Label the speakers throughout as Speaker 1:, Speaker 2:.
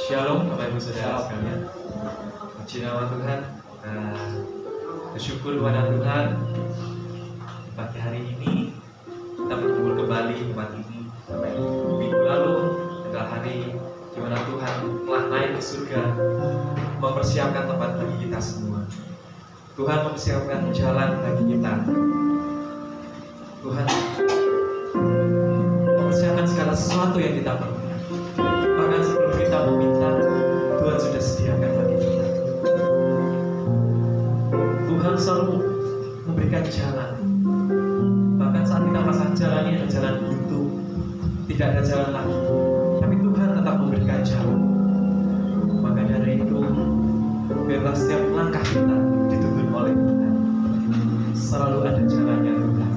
Speaker 1: Shalom Bapak Ibu Saudara sekalian. Puji nama Tuhan. Bersyukur kepada Tuhan pagi hari ini kita berkumpul kembali di tempat ini. Minggu lalu adalah hari di mana Tuhan telah naik ke surga, mempersiapkan tempat bagi kita semua. Tuhan mempersiapkan jalan bagi kita. Tuhan mempersiapkan segala sesuatu yang kita perlukan. Bahkan sebelum kita meminta, Tuhan sudah sediakan bagi kita. Tuhan selalu memberikan jalan. Bahkan saat kita merasa jalan ini adalah jalan buntu, tidak ada jalan lagi, tapi Tuhan tetap memberikan jalan. Maka dari itu, biarlah setiap langkah kita dituntun oleh Tuhan. Selalu ada jalannya Tuhan.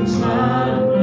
Speaker 2: Selalu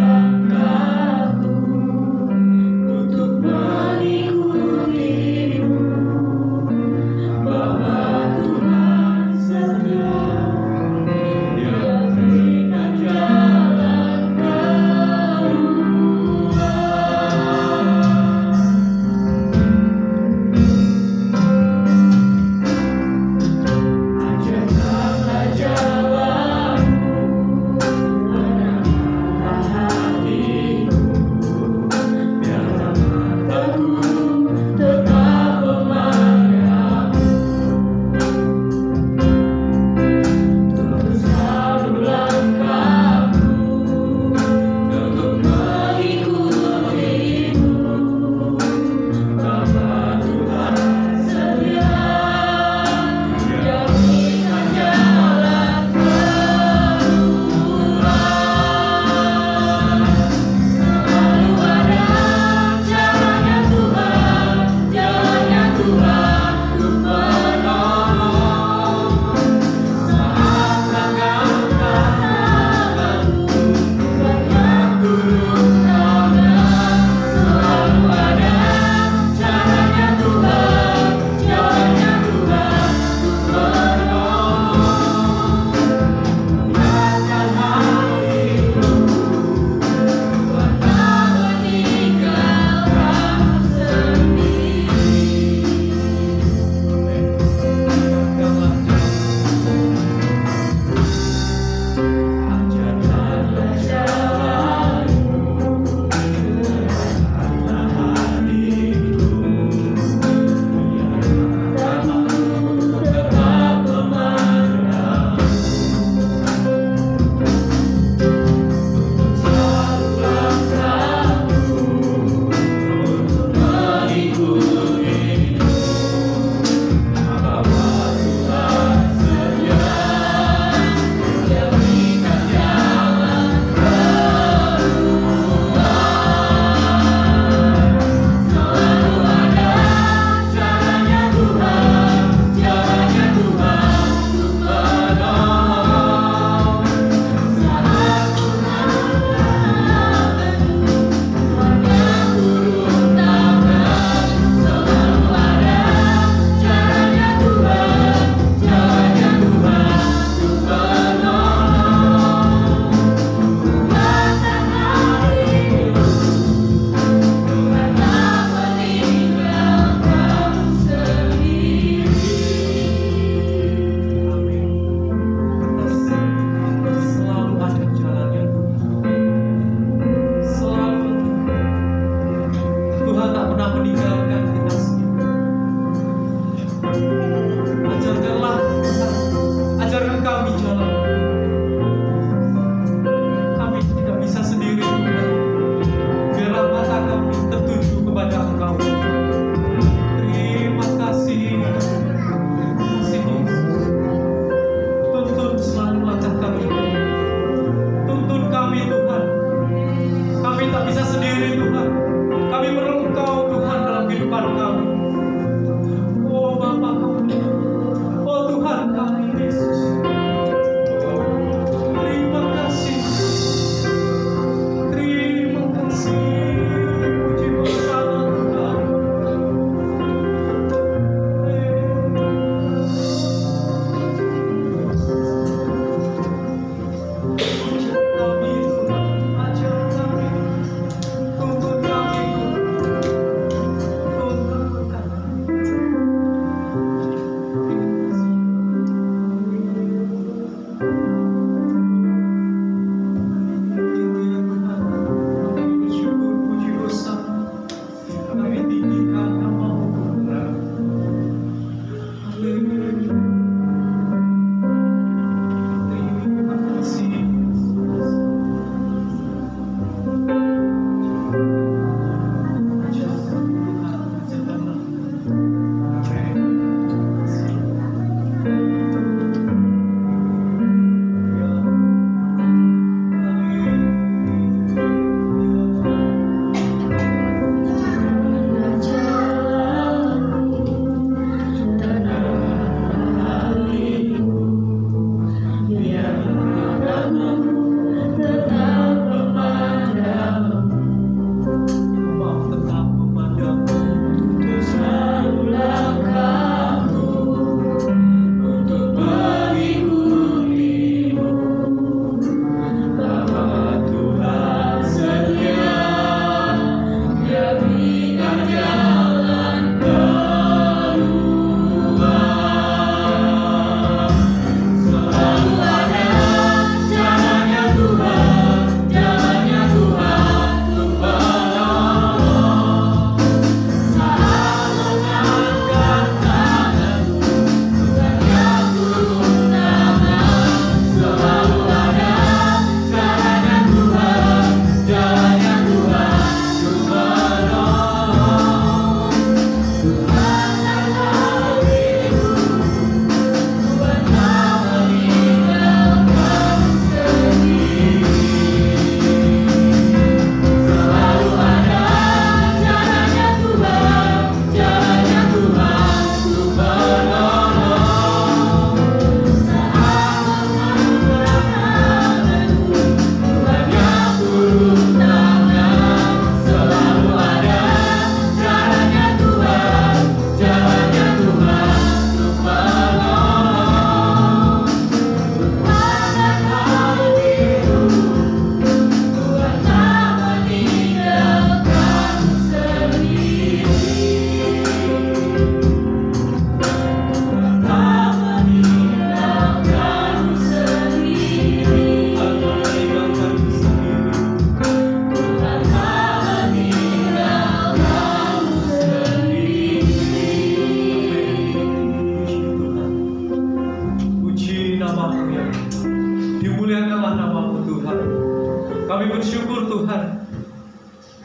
Speaker 1: Kami bersyukur Tuhan,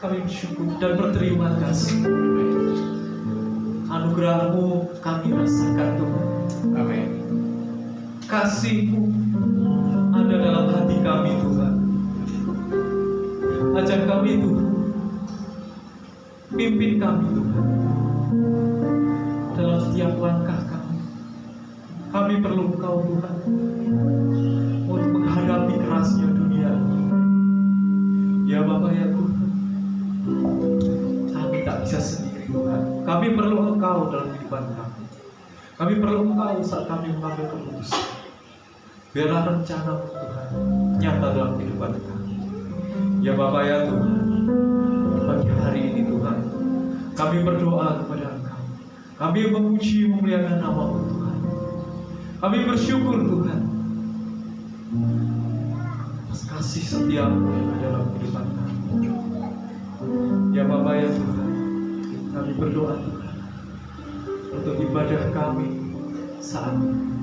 Speaker 1: kami bersyukur dan berterima kasih. Anugerah-Mu kami rasakan Tuhan.
Speaker 2: Amin.
Speaker 1: Kasih-Mu ada dalam hati kami Tuhan. Ajar kami Tuhan, pimpin kami Tuhan dalam setiap langkah kami. Kami perlu Engkau Tuhan untuk menghadapi kerasnya dunia. Ya Bapa ya Tuhan, kami tak bisa sendiri Tuhan. Kami perlu Engkau dalam kehidupan kami. Kami perlu Engkau saat kami mengambil keputusan. Biarlah rencana Tuhan nyata dalam kehidupan kami. Ya Bapa ya Tuhan, pagi hari ini Tuhan, kami berdoa kepada Engkau. Kami memuji memuliakan nama-Mu Tuhan. Kami bersyukur Tuhan atas kasih setia-Mu yang ada dalam kehidupan kami. Ya Bapa ya Tuhan, kami berdoa Tuhan untuk ibadah kami saat ini.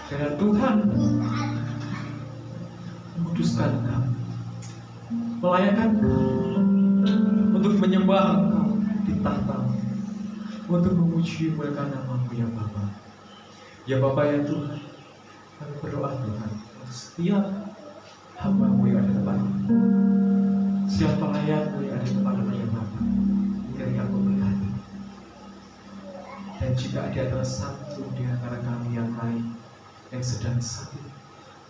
Speaker 1: Karena Tuhan memutuskan kami, melayakan kami untuk menyembah Engkau di tahta-Mu, untuk memuji memuliakan nama-Mu ya Bapa. Ya Bapa ya Tuhan, kami berdoa Tuhan untuk setiap hamba-Mu yang ada di tempat ini, setiap pelayan-Mu yang ada di tempat ini ya Bapa, kiranya Engkau berkati. Dan jika ada antara satu di antara kami yang lain yang sedang sakit,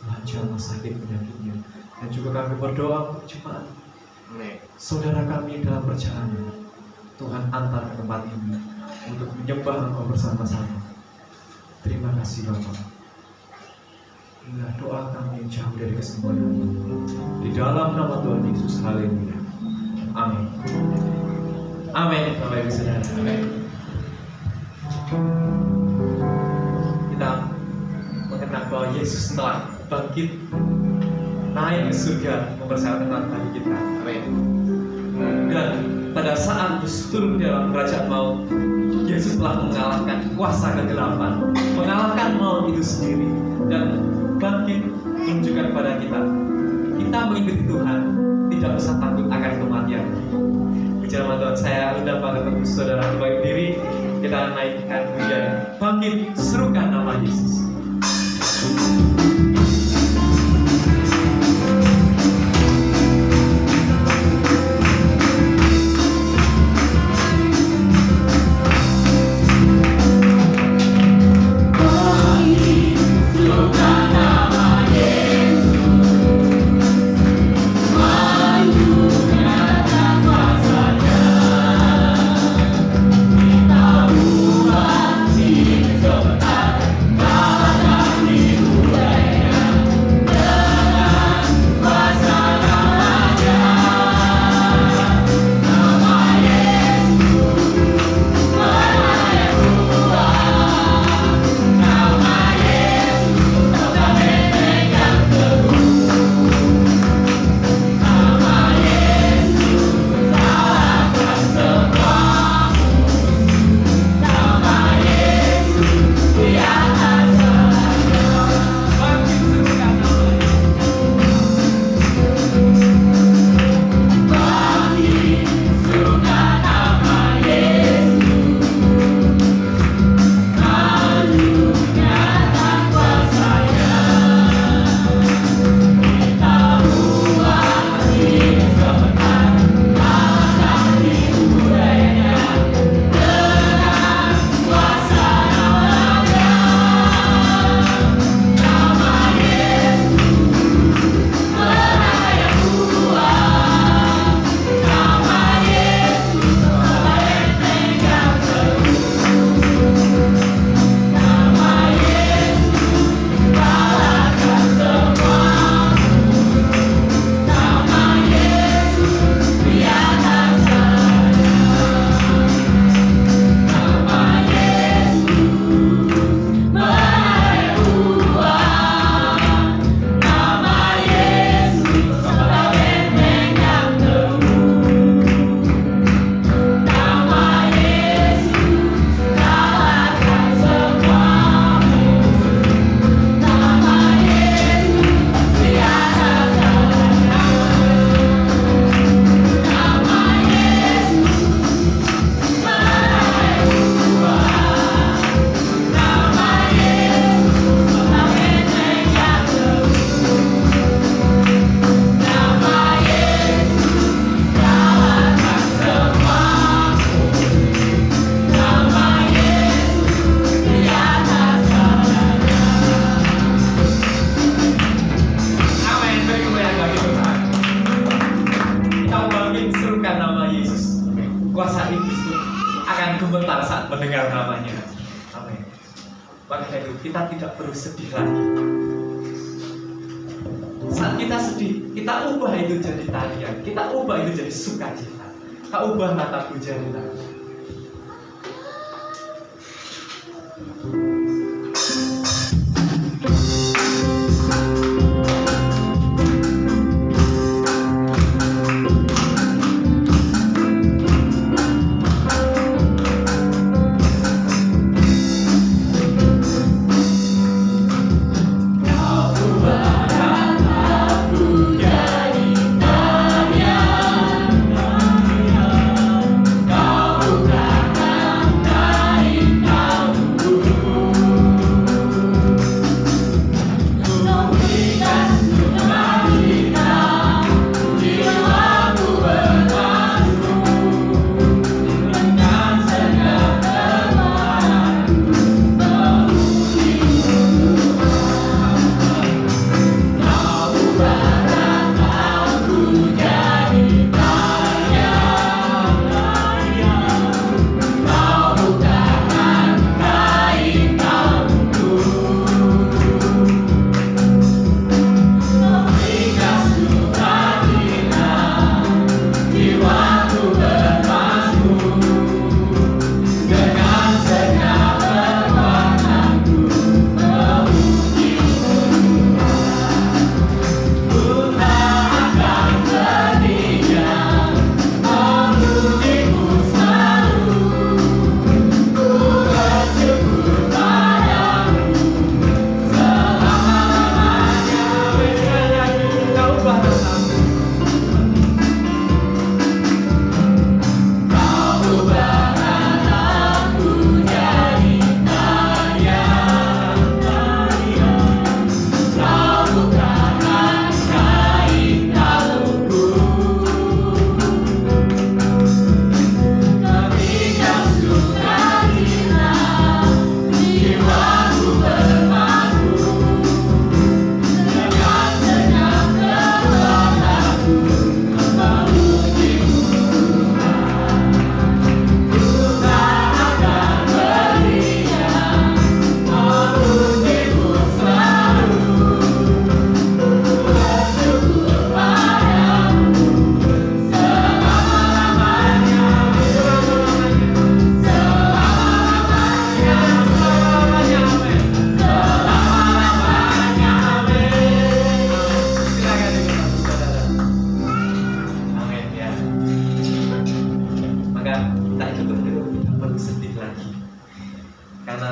Speaker 1: Tuhan jamah sakit penyakitnya. Dan juga kami berdoa untuk jemaat saudara kami dalam perjalanan, Tuhan antar ke tempat ini untuk menyembah Engkau bersama-sama. Terima kasih Bapa. Inilah doa kami yang jauh dari kesempurnaan. Di dalam nama Tuhan Yesus, haleluya. Amin. Amin. Bapak Ibu Saudara. Amin. Kita mengenal bahwa Yesus telah bangkit, naik ke surga, mempersiapkan bagi kita. Amin. Dan pada saat Yesus turun dalam kerajaan maut, Yesus telah mengalahkan kuasa kegelapan, mengalahkan maut itu sendiri, dan bangkit menunjukkan kepada kita, kita mengikuti Tuhan tidak usah takut akan kematian. Bicara Tuhan, saya undang pada ketemu saudara baik diri, kita naikkan pujian, bangkit, serukan nama Yesus.
Speaker 3: Kita
Speaker 1: akan gemetar saat mendengar namanya. Amin. Maka itu kita tidak perlu sedih lagi. Saat kita sedih, kita ubah itu jadi tarian, kita ubah itu jadi sukacita, kita ubah mata puja kita.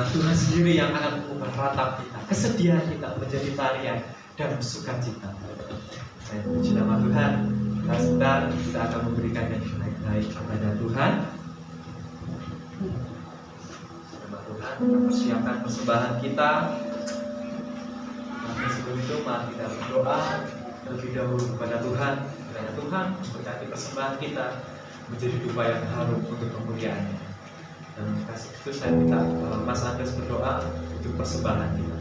Speaker 1: Tuhan sendiri yang akan mengubah ratap kita, kesedihan kita menjadi tarian dan sukacita. Saya puji nama Tuhan. Sebentar kita akan memberikan yang baik-baik kepada Tuhan. Nama Tuhan, kita persiapkan persembahan kita. Tapi sebelum itu mari kita berdoa terlebih dahulu kepada Tuhan. Kiranya Tuhan memberkati persembahan kita menjadi dupa yang harum untuk kemuliaan-Nya. Dan kasih itu saya minta Mas Andres berdoa untuk persembahan kita.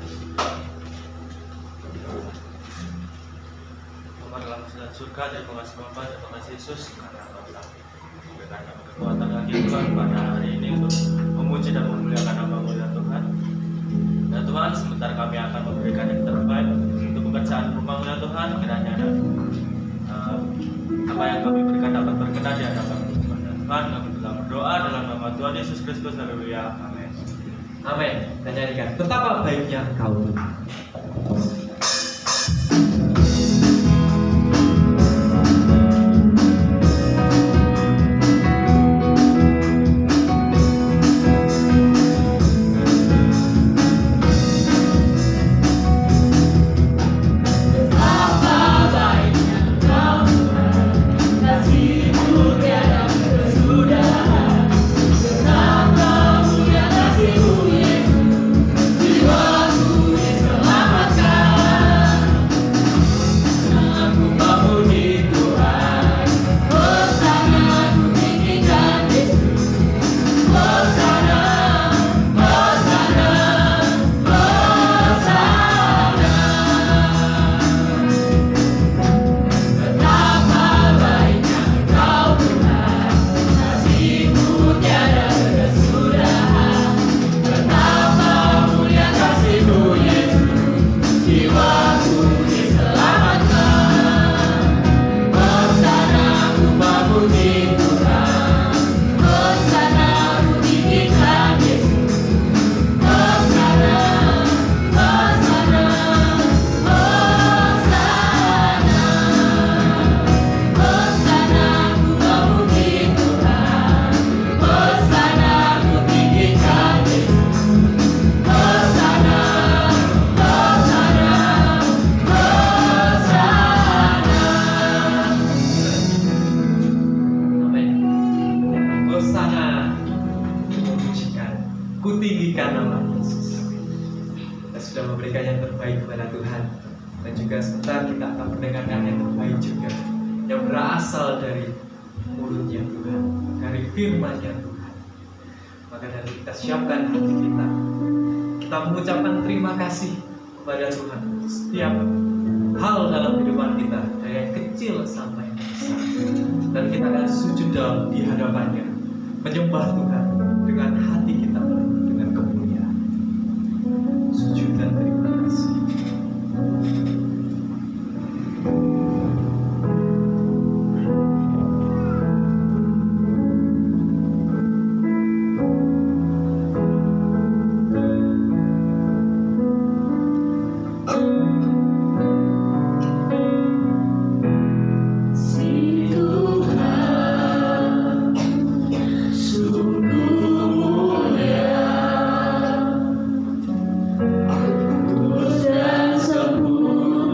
Speaker 2: Bapa dalam surga, terima kasih Bapa, terima kasih Yesus karena Engkau telah memberikan kami kekuatan lagi Tuhan pada hari ini untuk memuji dan memuliakan nama-Mu ya Tuhan. Dan Tuhan, sebentar kami akan memberikan yang terbaik untuk pekerjaan rumah-Mu ya Tuhan. Kiranya apa yang kami berikan dapat berkenan di hadapan Tuhan. Tuhan, kami telah berdoa dalam nama Tuhan Yesus Kristus. Haleluya. Amin.
Speaker 1: Amin. Dan nyanyikan betapa baiknya Engkau Tuhan.
Speaker 3: Selamatkan
Speaker 1: kupujikan, kutinggikan nama Yesus. Kita sudah memberikan yang terbaik kepada Tuhan, dan juga sebentar kita akan mendengarkan yang terbaik juga, yang berasal dari mulutnya Tuhan, dari firman-Nya Tuhan. Maka dari kita siapkan hati kita mengucapkan terima kasih kepada Tuhan setiap hal dalam kehidupan kita, dari yang kecil sampai yang besar. Dan kita akan sujud dalam di hadapannya, menyembah Tuhan dengan hati kita penuh dengan kemuliaan. Sujud dan terima kasih.
Speaker 3: Kudus dan sempurna.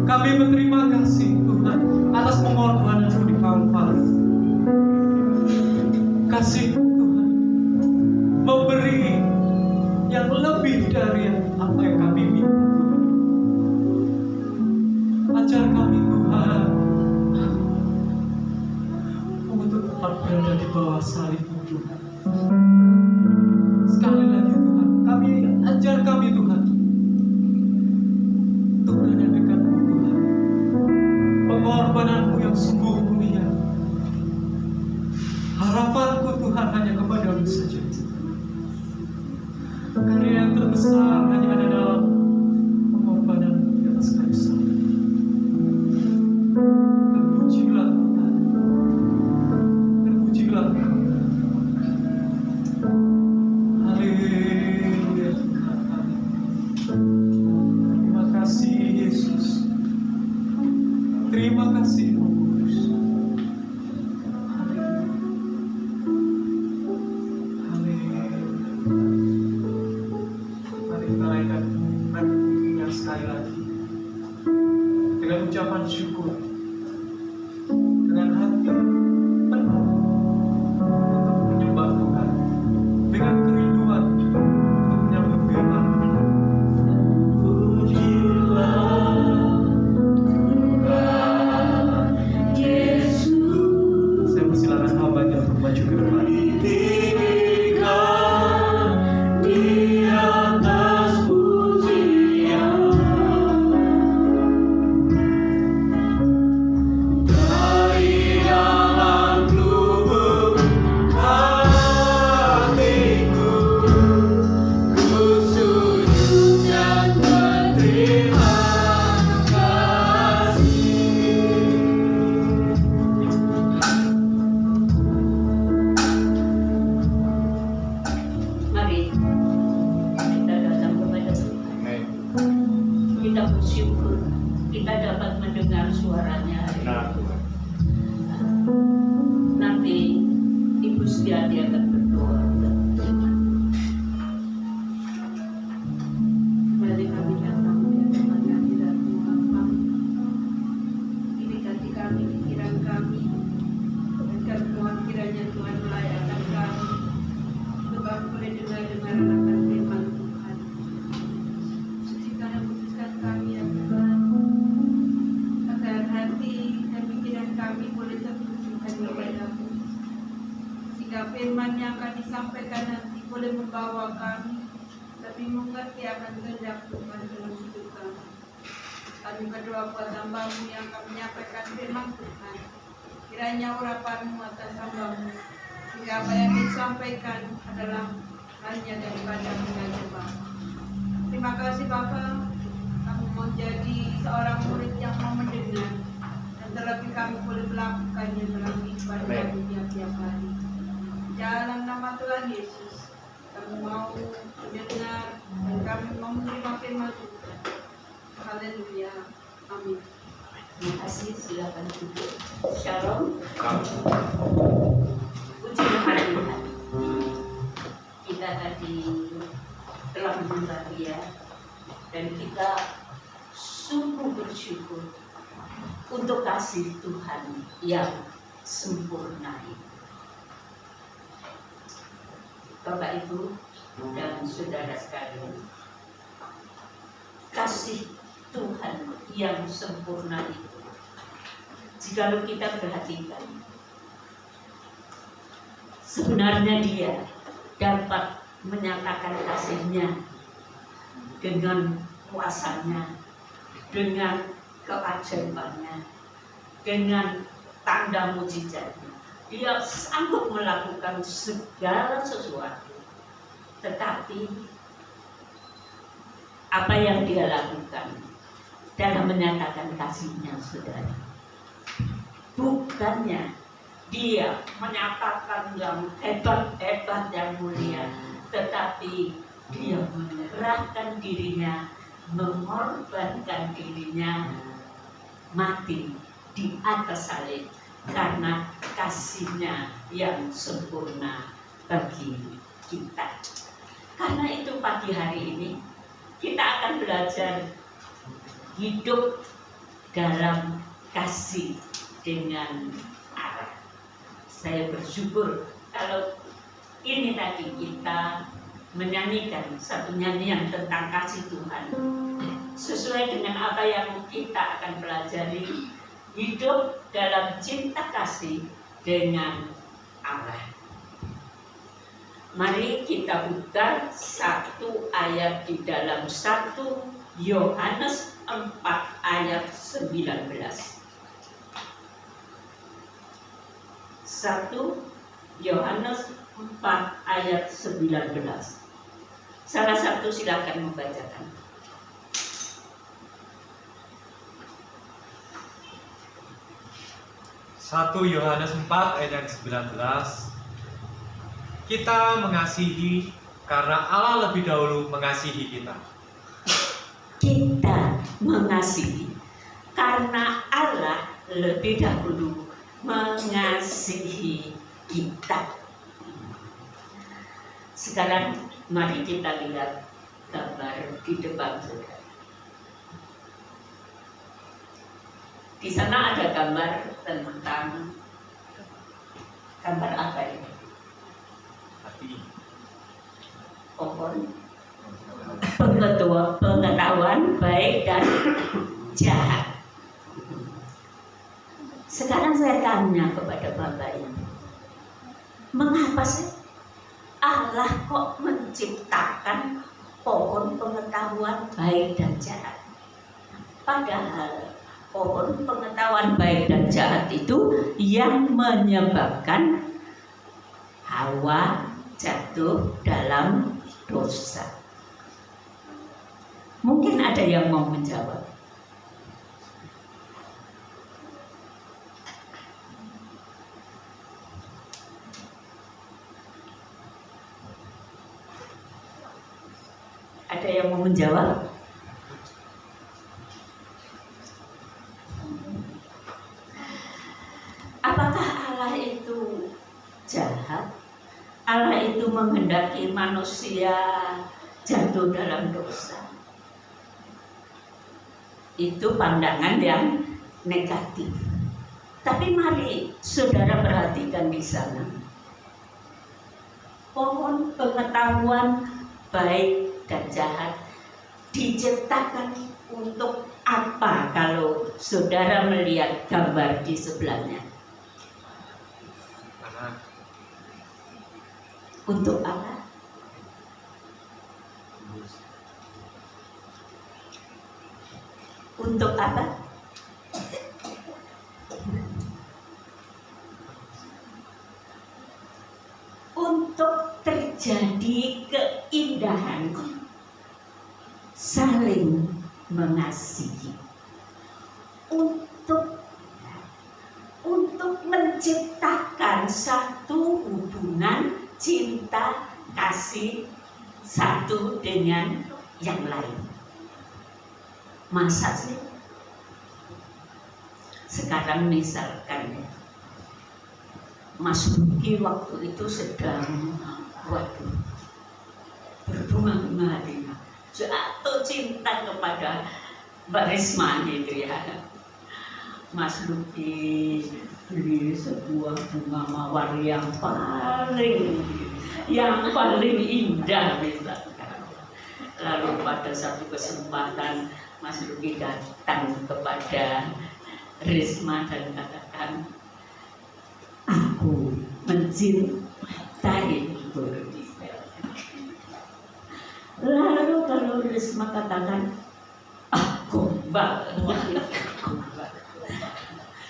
Speaker 1: Kami berterima kasih Tuhan atas pengorbanan-Mu di Kalvari. Kasih Tuhan memberi yang lebih dari apa yang kami minta Tuhan. Ajar kami Tuhan untuk tetap berada di bawah salib-Mu Tuhan. Sekali lagi Tuhan, ajar kami Tuhan untuk berada dekat-Mu Tuhan. Pengorbanan-Mu yang sungguh mulia. Harapanku Tuhan hanya kepada-Mu saja. Karya yang terbesar hanya ada dalam pengorbanan di atas kayu salib. Terpujilah Tuhan. Terpujilah Tuhan. Haleluya Tuhan. Terima kasih Yesus. Terima kasih Roh Kudus. Sekali lagi dengan ucapan syukur, dengan hati penuh untuk menyembah Tuhan, dengan kerinduan untuk menyambut firman Tuhan. Pujilah Tuhan Yesus. Saya persilakan hambanya untuk maju ke depan.
Speaker 3: Firman yang akan disampaikan nanti boleh membawa kami lebih mengerti akan kehendak Tuhan dalam hidup kami. Kami berdoa buat hamba-Mu yang akan menyampaikan firman Tuhan. Kiranya urapan-Mu atas hamba-Mu, sehingga apa yang disampaikan adalah hanya daripada mengajar Bapa. Terima kasih Bapa, kami mau jadi seorang murid yang mau mendengar, dan terlebih kami boleh melakukannya dalam kehidupan kami tiap-tiap hari. Dalam nama Tuhan Yesus, kami mau mendengar dan kami mau menerima firman Tuhan. Haleluya. Amin.
Speaker 4: Terima kasih, silakan duduk. Shalom. Puji Tuhan. Kita tadi telah menyembah Dia dan kita sungguh bersyukur untuk kasih Tuhan yang sempurna itu. Bapak Ibu dan saudara sekalian, kasih Tuhan yang sempurna itu, jikalau kita perhatikan, sebenarnya Dia dapat menyatakan kasih-Nya dengan kuasanya, dengan keajaibannya, dengan tanda mujizatnya. Dia sanggup melakukan segala sesuatu. Tetapi apa yang Dia lakukan dalam menyatakan kasih-Nya, saudara, bukannya Dia menyatakan yang hebat-hebat, yang mulia, tetapi Dia menyerahkan dirinya, mengorbankan dirinya, mati di atas salib karena kasih-Nya yang sempurna bagi kita. Karena itu pagi hari ini kita akan belajar hidup dalam kasih dengan Allah. Saya bersyukur kalau ini tadi kita menyanyikan satu nyanyian tentang kasih Tuhan sesuai dengan apa yang kita akan pelajari, hidup dalam cinta kasih dengan Allah. Mari kita buka satu ayat di dalam 1 Yohanes 4 ayat 19. 1 Yohanes 4 ayat 19. Salah satu silakan membacakan.
Speaker 1: Satu Yohanes 4 ayat yang 19. Kita mengasihi karena Allah lebih dahulu mengasihi kita.
Speaker 4: Kita mengasihi karena Allah lebih dahulu mengasihi kita. Sekarang mari kita lihat gambar di depan saudara. Di sana ada gambar tentang gambar apa ini?
Speaker 1: Hati.
Speaker 4: Pohon pengetahuan baik dan jahat. Sekarang saya tanya kepada Bapak ini, mengapa sih Allah kok menciptakan pohon pengetahuan baik dan jahat? Padahal pohon pengetahuan baik dan jahat itu yang menyebabkan Hawa jatuh dalam dosa. Mungkin ada yang mau menjawab. Ada yang mau menjawab? Apakah Allah itu jahat? Allah itu menghendaki manusia jatuh dalam dosa? Itu pandangan yang negatif. Tapi mari saudara perhatikan di sana. Pohon pengetahuan baik dan jahat diciptakan untuk apa kalau saudara melihat gambar di sebelahnya? Untuk apa? Untuk apa? Untuk terjadi keindahan, saling mengasihi, untuk menciptakan satu hubungan cinta kasih satu dengan yang lain. Masa sih? Sekarang misalkan Mas Luki waktu itu sedang berbunga-bunga hatinya, jatuh cinta kepada Mbak Risma gitu ya. Mas Luki beli sebuah bunga mawar yang paling indah misalkan. Lalu pada satu kesempatan Mas Luki datang kepada Risma dan katakan, aku mencintai Bordisel. Lalu kalau Risma katakan, gombal.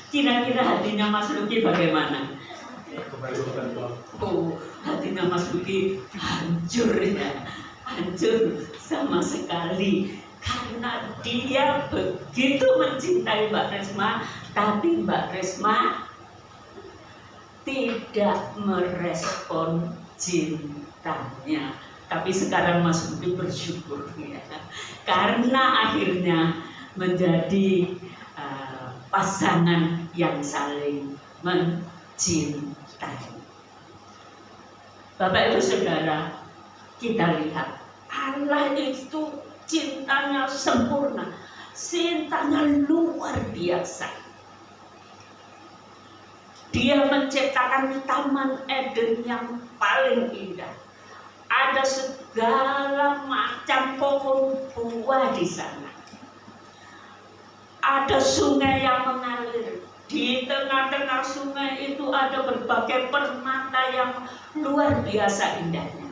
Speaker 4: Kira-kira hatinya Mas Luki bagaimana? Hatinya Mas Luki hancur ya, hancur sama sekali. Karena dia begitu mencintai Mbak Risma, tapi Mbak Risma tidak merespon cintanya. Tapi sekarang Mas Luki bersyukur ya, karena akhirnya menjadi pasangan yang saling mencintai. Bapak Ibu Saudara, kita lihat Allah itu cintanya sempurna, cintanya luar biasa. Dia menciptakan Taman Eden yang paling indah. Ada segala macam pohon buah di sana. Ada sungai yang mengalir. Di tengah-tengah sungai itu ada berbagai permata yang luar biasa indahnya.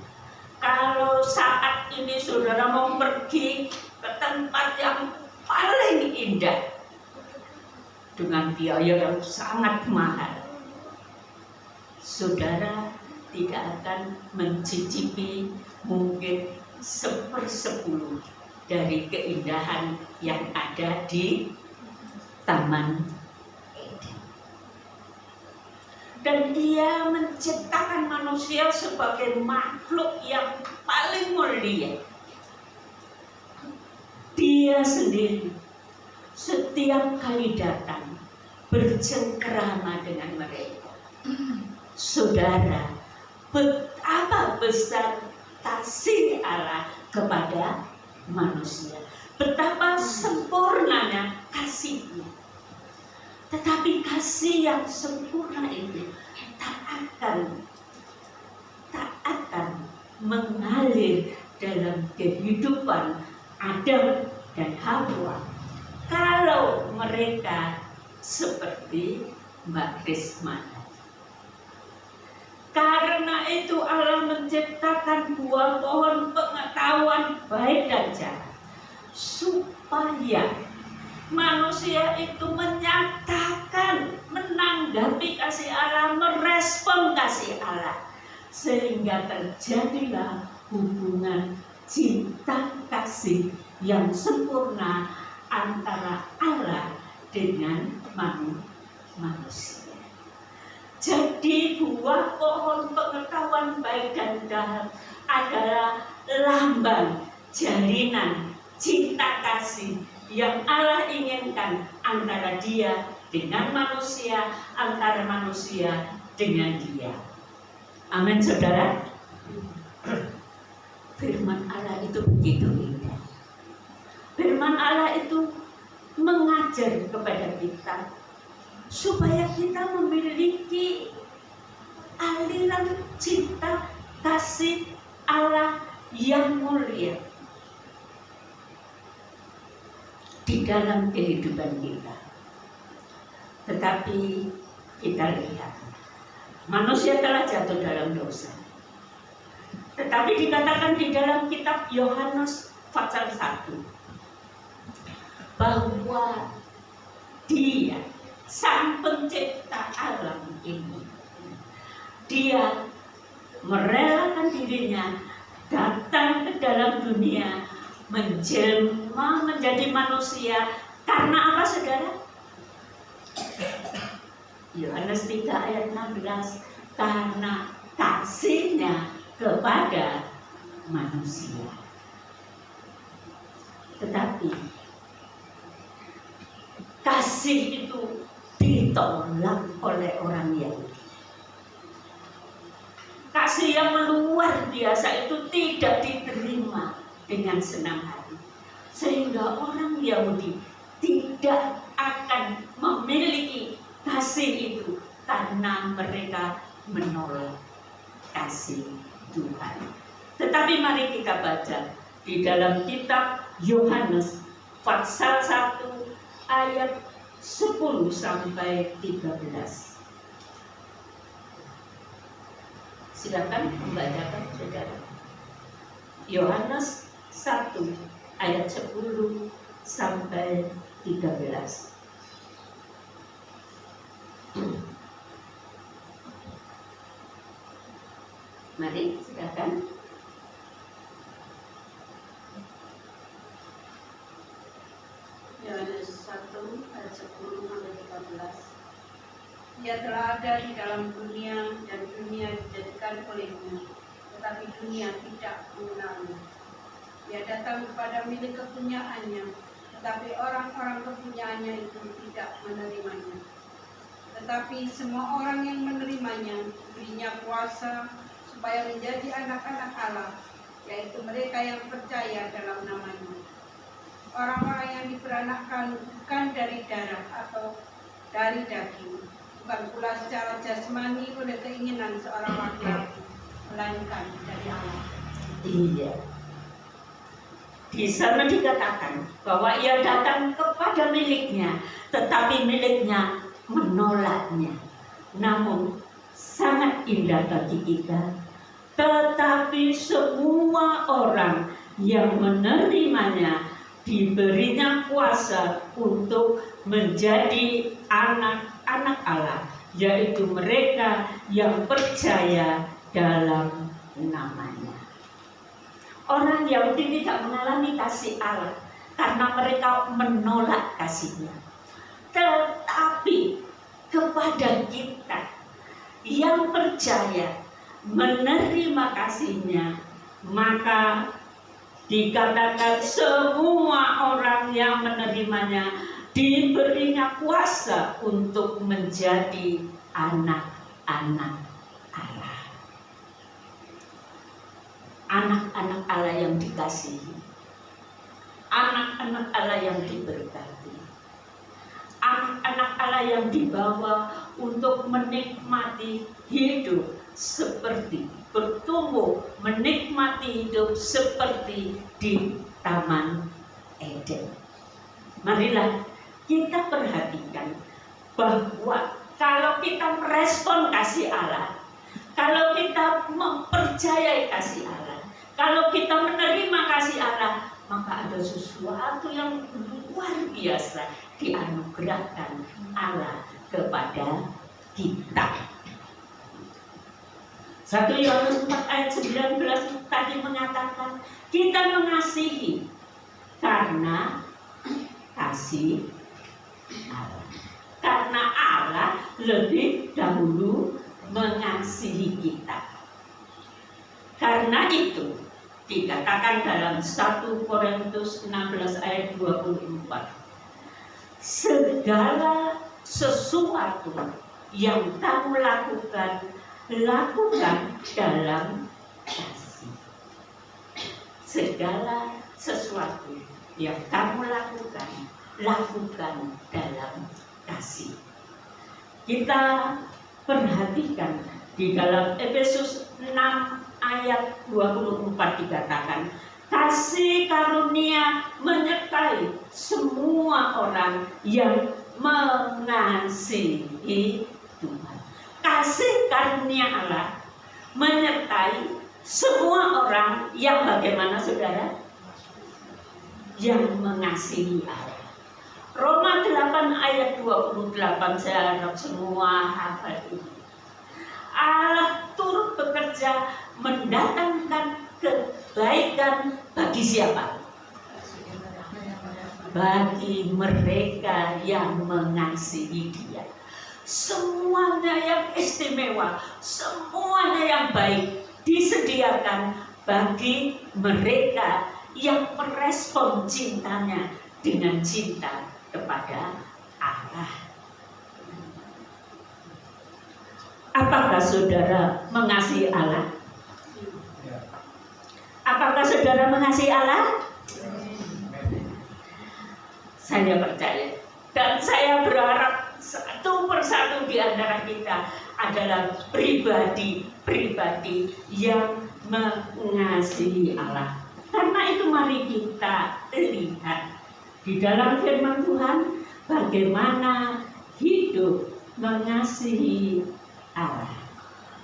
Speaker 4: Kalau saat ini saudara mau pergi ke tempat yang paling indah dengan biaya yang sangat mahal, saudara tidak akan mencicipi mungkin 1/10 dari keindahan yang ada di Taman Eden. Dan Dia menciptakan manusia sebagai makhluk yang paling mulia. Dia sendiri setiap kali datang bercengkerama dengan mereka. Saudara, betapa besar kasih Allah kepada manusia, betapa sempurnanya kasih-Nya. Tetapi kasih yang sempurna itu tak akan mengalir dalam kehidupan Adam dan Hawa kalau mereka seperti Mbak Risma. Karena itu Allah menciptakan buah pohon pengetahuan baik dan jahat, supaya manusia itu menyatakan, menanggapi kasih Allah, merespon kasih Allah, sehingga terjadilah hubungan cinta kasih yang sempurna antara Allah dengan manusia. Jadi buah pohon pengetahuan baik dan jahat adalah lambang jalinan cinta kasih yang Allah inginkan antara Dia dengan manusia, antara manusia dengan Dia. Amin, saudara. Firman Allah itu begitu indah. Firman Allah itu mengajar kepada kita supaya kita memiliki aliran cinta kasih Allah yang mulia di dalam kehidupan kita. Tetapi kita lihat, manusia telah jatuh dalam dosa. Tetapi dikatakan di dalam kitab Yohanes pasal 1 bahwa Dia, Sang Pencipta alam ini, Dia merelakan dirinya datang ke dalam dunia, menjelma menjadi manusia. Karena apa, saudara? Yohanes 3 ayat 16, karena kasih-Nya kepada manusia. Tetapi kasih itu ditolak oleh orang Yahudi. Kasih yang luar biasa itu tidak diterima dengan senang hati, sehingga orang Yahudi tidak akan memiliki kasih itu karena mereka menolak kasih Tuhan. Tetapi mari kita baca di dalam kitab Yohanes pasal 1 ayat 10 sampai 13. Silakan membacakan, saudara. Yohanes 1 ayat 10 sampai 13. Mari, silakan.
Speaker 3: Yohanes 1 ayat 10 sampai 13. Dia telah ada di dalam dunia dan dunia dijadikan olehnya, tetapi dunia tidak mengenalnya. Dia datang kepada milik kepunyaannya, tetapi orang-orang kepunyaannya itu tidak menerimanya. Tetapi semua orang yang menerimanya diberinya kuasa supaya menjadi anak-anak Allah, yaitu mereka yang percaya dalam namanya. Orang-orang yang diperanakkan bukan dari darah dari daging, bukan pula secara jasmani oleh keinginan seorang laki-laki, melainkan dari Allah.
Speaker 4: Iya. Di sana dikatakan bahwa ia datang kepada miliknya, tetapi miliknya menolaknya. Namun sangat indah bagi kita. Tetapi semua orang yang menerimanya diberinya kuasa untuk menjadi anak-anak Allah, yaitu mereka yang percaya dalam namanya. Orang Yahudi tidak mengalami kasih Allah karena mereka menolak kasihnya. Tetapi kepada kita yang percaya menerima kasihnya, maka dikatakan semua orang yang menerimanya diberinya kuasa untuk menjadi anak-anak Allah. Anak-anak Allah yang dikasihi, anak-anak Allah yang diberkati, anak-anak Allah yang dibawa untuk menikmati hidup seperti bertumbuh, menikmati hidup seperti di Taman Eden. Marilah kita perhatikan bahwa kalau kita merespon kasih Allah, kalau kita mempercayai kasih Allah, kalau kita menerima kasih Allah, maka ada sesuatu yang luar biasa dianugerahkan Allah kepada kita. 1 Yohanes 4 ayat 19 tadi mengatakan kita mengasihi karena kasih Allah. Karena Allah lebih dahulu mengasihi kita. Karena itu dikatakan dalam 1 Korintus 16 ayat 24, segala sesuatu yang kamu lakukan dalam kasih. Segala sesuatu yang kamu lakukan dalam kasih. Kita perhatikan di dalam Efesus 6 ayat 24 dikatakan, kasih karunia menyertai semua orang yang mengasihi Tuhan. Kasih karunia Allah menyertai semua orang yang bagaimana saudara? Yang mengasihi Allah. Roma 8 ayat 28, saya harap semua hafal ini. Allah turut bekerja mendatangkan kebaikan bagi siapa? Bagi mereka yang mengasihi Dia. Semuanya yang istimewa, semuanya yang baik disediakan bagi mereka yang merespon cintanya dengan cinta kepada Allah. Apakah saudara mengasihi Allah? Apakah saudara mengasihi Allah? Saya percaya dan saya berharap satu persatu di antara kita adalah pribadi-pribadi yang mengasihi Allah. Karena itu mari kita lihat di dalam firman Tuhan bagaimana hidup mengasihi Allah.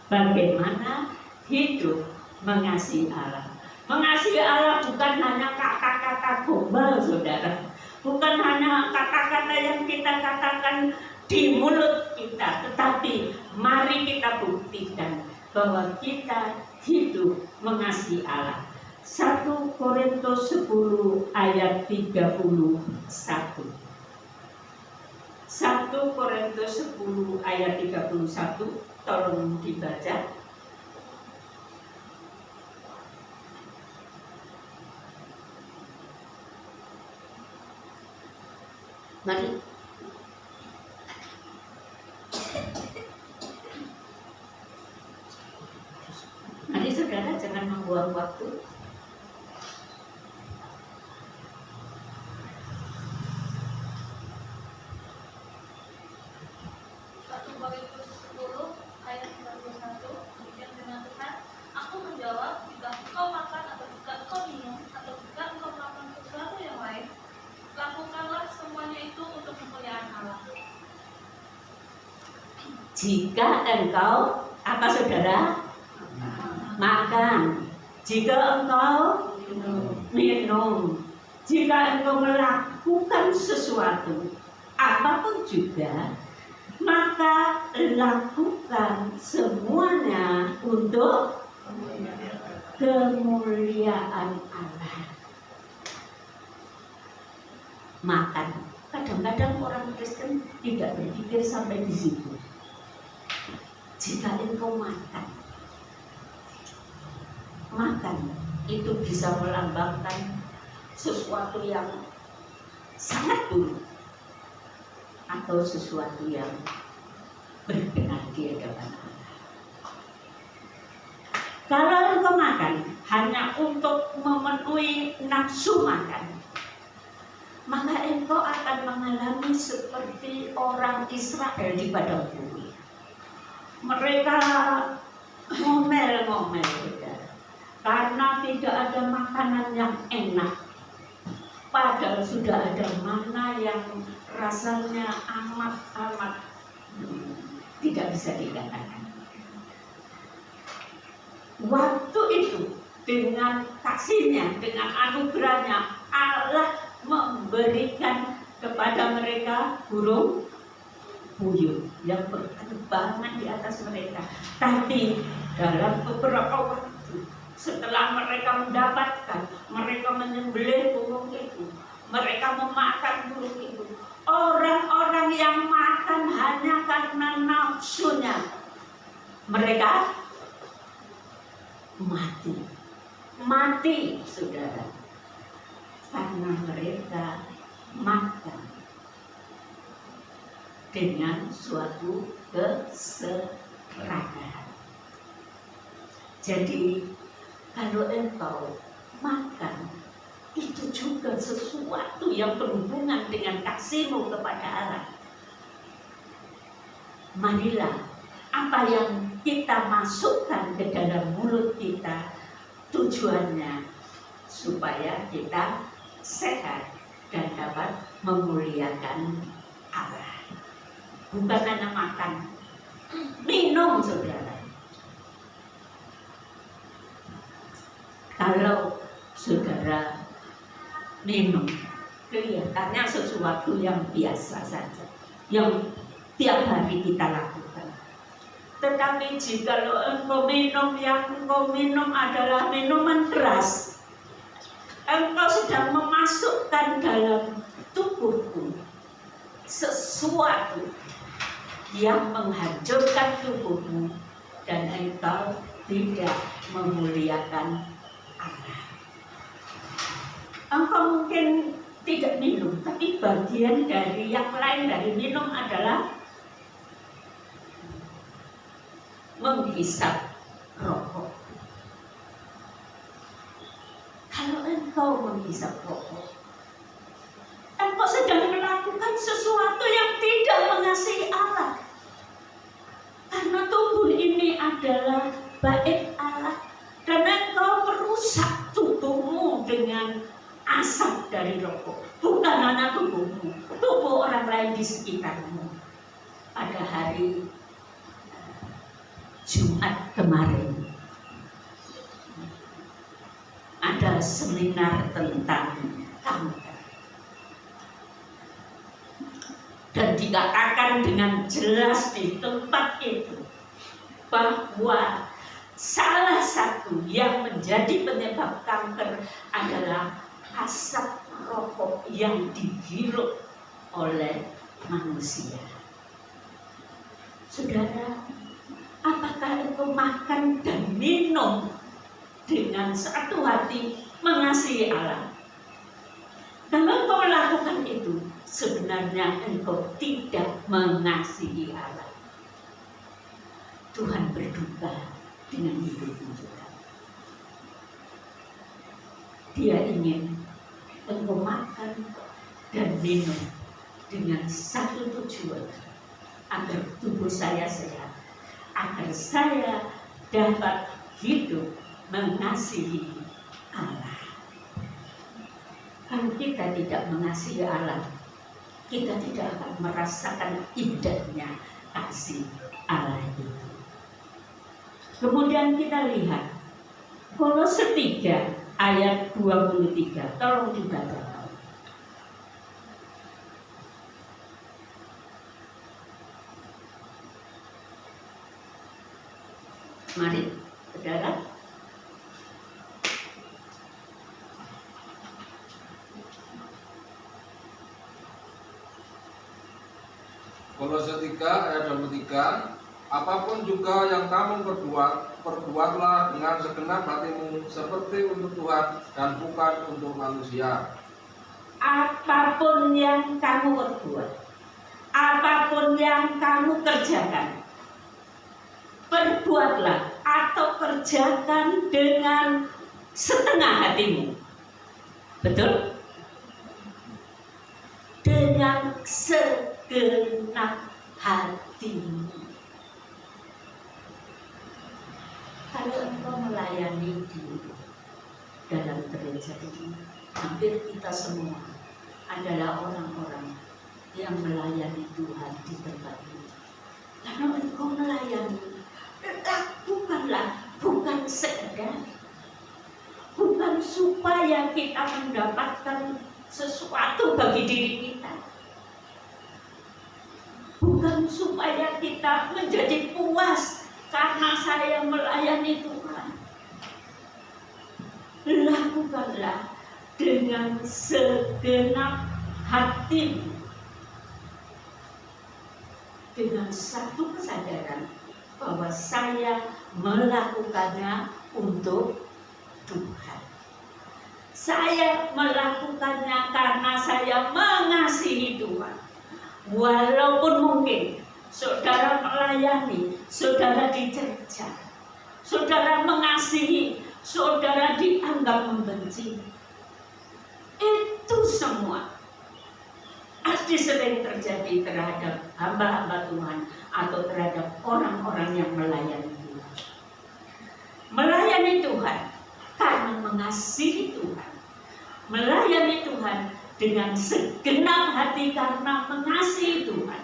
Speaker 4: Bagaimana hidup mengasihi Allah. Mengasihi Allah bukan hanya kata-kata gombal, saudara. Bukan hanya kata-kata yang kita katakan di mulut kita, tetapi mari kita buktikan bahwa kita hidup mengasihi Allah. 1 Korintus 10 ayat 31. 1 Korintus 10 ayat 31, tolong dibaca. Mari. Mari saudara, jangan membuang waktu. Jika engkau apa saudara? Makan. Jika engkau minum. Jika engkau melakukan sesuatu apapun juga, maka lakukan semuanya untuk kemuliaan Allah. Makan. Kadang-kadang orang Kristen tidak berpikir sampai di situ. Jika engkau makan itu bisa melambangkan sesuatu yang sangat buruk atau sesuatu yang berkenan di hadapan Allah. Kalau engkau makan hanya untuk memenuhi nafsu makan, maka engkau akan mengalami seperti orang Israel di padang bumi. Mereka ngomel-ngomel karena tidak ada makanan yang enak, padahal sudah ada mana yang rasanya amat tidak bisa dikatakan. Waktu itu dengan kasih-Nya, dengan anugerah-Nya, Allah memberikan kepada mereka burung puyuh yang berterbangan di atas mereka. Tapi dalam beberapa waktu setelah mereka mendapatkan, mereka menyembelih burung itu, mereka memakan burung itu. Orang-orang yang makan hanya karena nafsunya, mereka mati, saudara, karena mereka makan dengan suatu keserakahan. Jadi kalau engkau makan, itu juga sesuatu yang berhubungan dengan kasih-Mu kepada Allah. Marilah apa yang kita masukkan ke dalam mulut kita, tujuannya supaya kita sehat dan dapat memuliakan Allah. Bukan hanya makan, minum, saudara. Kalau saudara minum, kelihatannya sesuatu yang biasa saja, yang tiap hari kita lakukan. Tetapi jika engkau minum, yang engkau minum adalah minuman keras, engkau sedang memasukkan dalam tubuhmu sesuatu yang menghancurkan tubuhmu, dan engkau tidak memuliakan Allah. Engkau mungkin tidak minum, tapi bagian dari yang lain dari minum adalah menghisap rokok. Kalau engkau menghisap rokok, engkau sedang melakukan sesuatu yang tidak mengasihi Allah. Karena tubuh ini adalah bait Allah, dan engkau merusak tubuhmu dengan asap dari rokok. Bukan hanya tubuhmu, tubuh orang lain di sekitarmu. Pada hari Jumat kemarin ada seminar tentang kanker, dan dikatakan dengan jelas di tempat itu bahwa salah satu yang menjadi penyebab kanker adalah asap rokok yang dihirup oleh manusia. Saudara, apakah engkau makan dan minum dengan satu hati mengasihi Allah? Kalau engkau melakukan itu, sebenarnya engkau tidak mengasihi Allah. Tuhan berduka dengan hidupmu juga. Dia ingin engkau makan dan minum dengan satu tujuan, agar tubuh saya sehat, agar saya dapat hidup mengasihi Allah. Kalau kita tidak mengasihi Allah, kita tidak akan merasakan indahnya kasih Allah itu. Kemudian kita lihat Kolose 3 ayat 23. Tolong dibaca. Mari, saudara.
Speaker 5: Kolose 3 ayat 23. Apapun juga yang kamu perbuatlah dengan segenap hatimu seperti untuk Tuhan dan bukan untuk manusia.
Speaker 4: Apapun yang kamu perbuat, apapun yang kamu kerjakan, perbuatlah atau kerjakan dengan setengah hatimu. Betul? Dengan segenap hatimu. Kalau engkau melayani di dalam gereja ini, hampir kita semua adalah orang-orang yang melayani Tuhan di tempat ini. Karena engkau melayani, bukan sekedar, bukan supaya kita mendapatkan sesuatu bagi diri kita, bukan supaya kita menjadi puas karena saya melayani Tuhan. Lakukanlah dengan segenap hati, dengan satu kesadaran bahwa saya melakukannya untuk Tuhan. Saya melakukannya karena saya mengasihi Tuhan. Walaupun mungkin saudara melayani, saudara dicerca, saudara mengasihi, saudara dianggap membenci. Itu semua pasti sering terjadi terhadap hamba-hamba Tuhan atau terhadap orang-orang yang melayani Tuhan. Melayani Tuhan karena mengasihi Tuhan. Melayani Tuhan dengan segenap hati karena mengasihi Tuhan.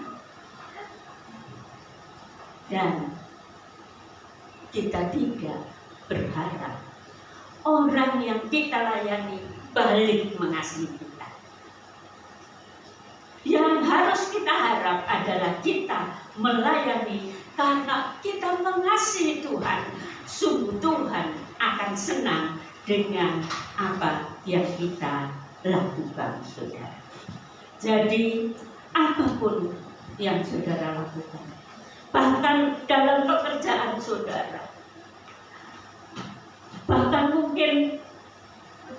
Speaker 4: Dan kita tidak berharap orang yang kita layani balik mengasihi kita. Yang harus kita harap adalah kita melayani karena kita mengasihi Tuhan. Sungguh Tuhan akan senang dengan apa yang kita lakukan, saudara. Jadi apapun yang saudara lakukan, bahkan dalam pekerjaan saudara, bahkan mungkin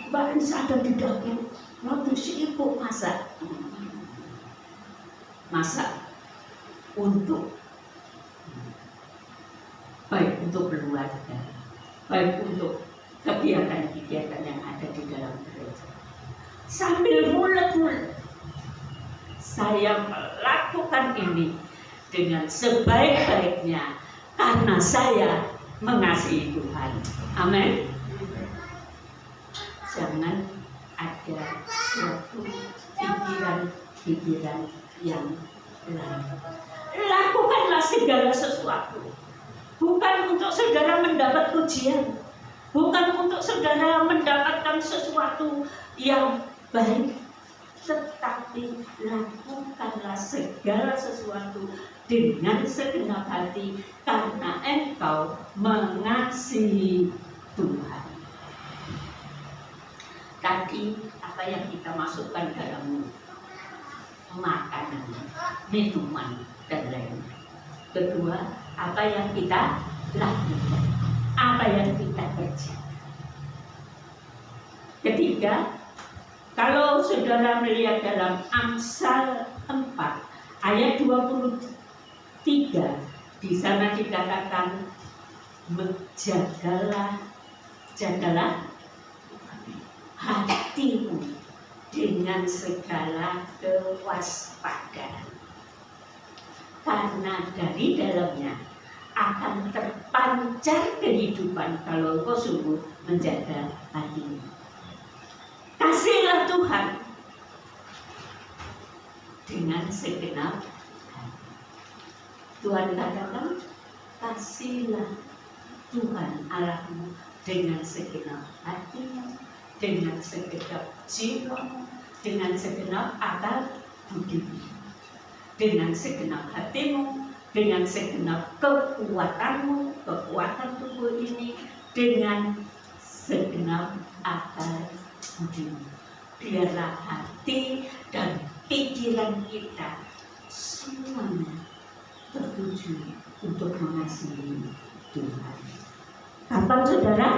Speaker 4: bahkan sadar di dapur, waktu si ibu masak untuk baik untuk keluarga, baik untuk kegiatan-kegiatan yang ada di dalam gereja. Sambil mulut-mulut, saya melakukan ini dengan sebaik-baiknya karena saya mengasihi Tuhan. Amin. Jangan ada suatu pikiran yang lain. Lakukanlah segala sesuatu, bukan untuk saudara mendapat pujian, bukan untuk saudara mendapatkan sesuatu yang baik, tetapi lakukanlah segala sesuatu dengan segenap hati karena engkau mengasihi Tuhan. Tadi apa yang kita masukkan dalam mulut, makanan, minuman, dan lain-lain. Kedua, apa yang kita lakukan, apa yang kita kerjakan. Ketiga, kalau saudara melihat dalam Amsal 4 ayat 23, di sana dikatakan jagalah hatimu dengan segala kewaspadaan, karena dari dalamnya akan terpancar kehidupan kalau engkau sungguh menjaga hatimu. Kasihlah Tuhan dengan segenap hati. Tuhan katakan, kasihilah Tuhan Allahmu dengan segenap hatimu, dengan segenap jiwamu, dengan segenap akal budimu, dengan segenap hatimu, dengan segenap kekuatanmu, kekuatan tubuh ini, dengan segenap akal budimu. Biarlah hati dan pikiran kita semuanya tertuju untuk mengasihi Tuhan. Kapan saudara?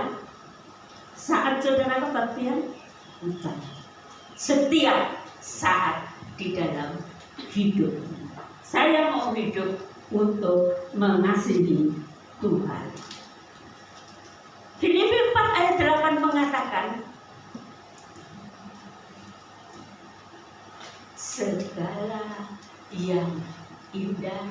Speaker 4: Saat saudara kebaktian? Bukan. Setiap saat di dalam hidup. Saya mau hidup untuk mengasihi Tuhan. Filipi 4 ayat 8 mengatakan, segala yang indah,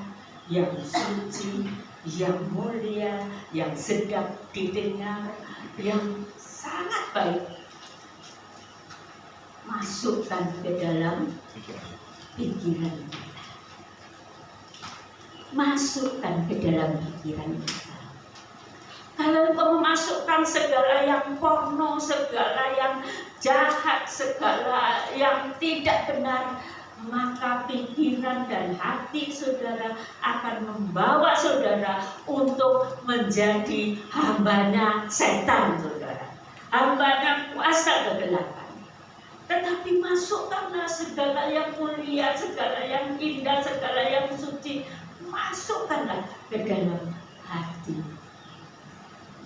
Speaker 4: yang suci, yang mulia, yang sedap didengar, yang sangat baik, masukkan ke dalam pikiran kita. Masukkan ke dalam pikiran kita. Kalau engkau memasukkan segala yang porno, segala yang jahat, segala yang tidak benar, maka pikiran dan hati saudara akan membawa saudara untuk menjadi hambanya setan, saudara. Hambanya kuasa kegelapan. Tetapi masukkanlah segala yang mulia, segala yang indah, segala yang suci, masukkanlah ke dalam hati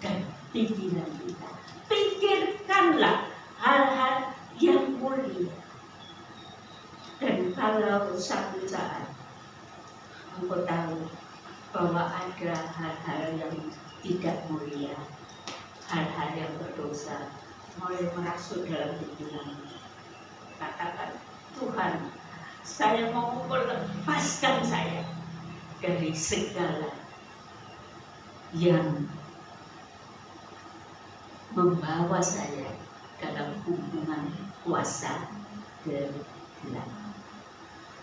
Speaker 4: dan pikiran kita. Pikirkanlah hal-hal yang mulia. Dan kalau satu saat engkau tahu bahwa ada hal-hal yang tidak mulia, hal-hal yang berdosa mulai merasuk dalam pikiran, katakan, Tuhan, saya mau melepaskan saya dari segala yang membawa saya dalam hubungan kuasa kegelapan.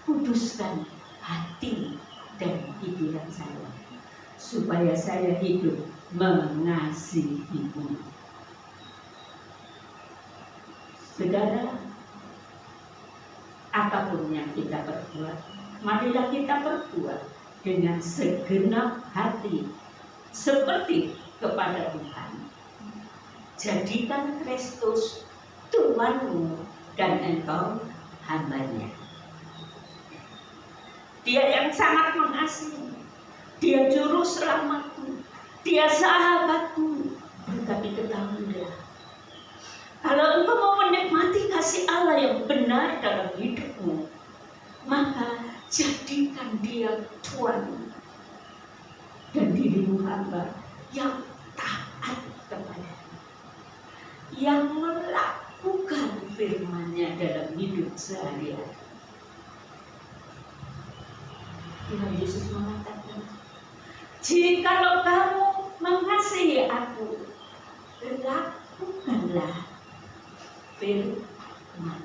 Speaker 4: Kuduskan hati dan pikiran saya, supaya saya hidup mengasihimu. Saudara, apapun yang kita perbuat, marilah kita perbuat dengan segenap hati, seperti kepada Tuhan. Jadikan Kristus Tuhanmu dan engkau hambanya. Dia yang sangat mengasihi, dia juru selamatmu, dia sahabatmu. Tetapi ketahuilah, kalau engkau mau menikmati kasih Allah yang benar dalam hidupmu, maka jadikan dia Tuhan dan dirimu hamba yang taat kepada, yang melakukan firman-Nya dalam hidup sehari-hari. Tuhan Yesus mengatakan, jikalau kamu mengasihi aku, lakukanlah firman,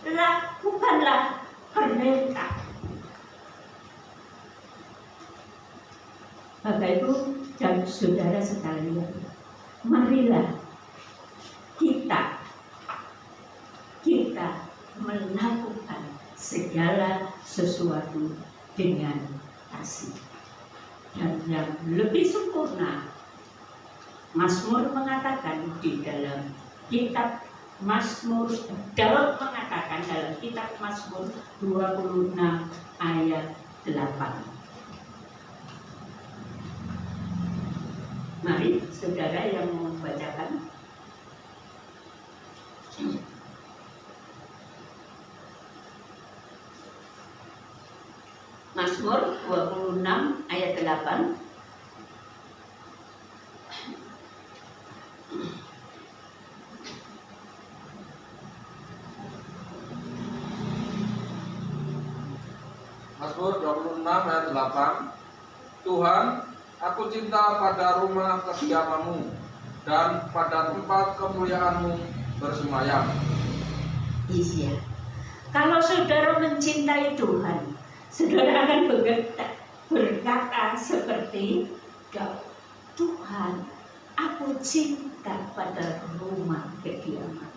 Speaker 4: lakukanlah perintah. Bapak Ibu dan saudara sekalian, marilah kita melakukan segala sesuatu dengan kasih. Dan yang lebih sempurna, Mazmur mengatakan di dalam kitab Mazmur, Daud mengatakan dalam kitab Mazmur 26 ayat 8. Mari saudara yang mau membacakan. Mazmur 26 ayat 8.
Speaker 5: Mazmur 26 ayat 8. Tuhan, aku cinta pada rumah kediaman-Mu dan pada tempat kemuliaan-Mu bersemayam.
Speaker 4: Iya. Kalau saudara mencintai Tuhan, saudara akan berkata seperti Daud, Tuhan, aku cinta pada rumah kediaman.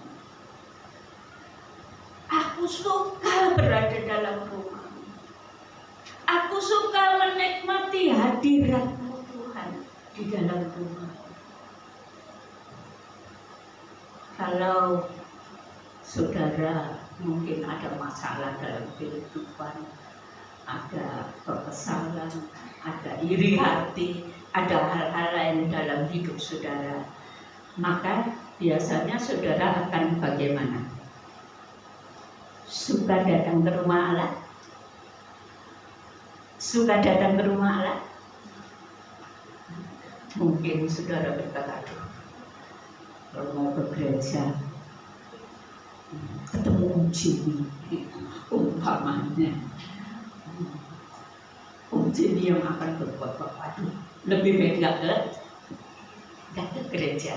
Speaker 4: Aku suka berada dalam rumah-Mu. Aku suka menikmati hadirat-Mu Tuhan di dalam rumah. Kalau saudara mungkin ada masalah dalam kehidupan, ada kekesalan, ada iri hati, ada hal-hal lain dalam hidup saudara, maka biasanya saudara akan bagaimana? Suka datang ke rumah Allah? Suka datang ke rumah Allah? Mungkin saudara berkata, aduh, kalau mau ke gereja ketemu Jimmy, umpamanya Jimmy yang akan berbuat aduh, lebih baik nggak ke gereja.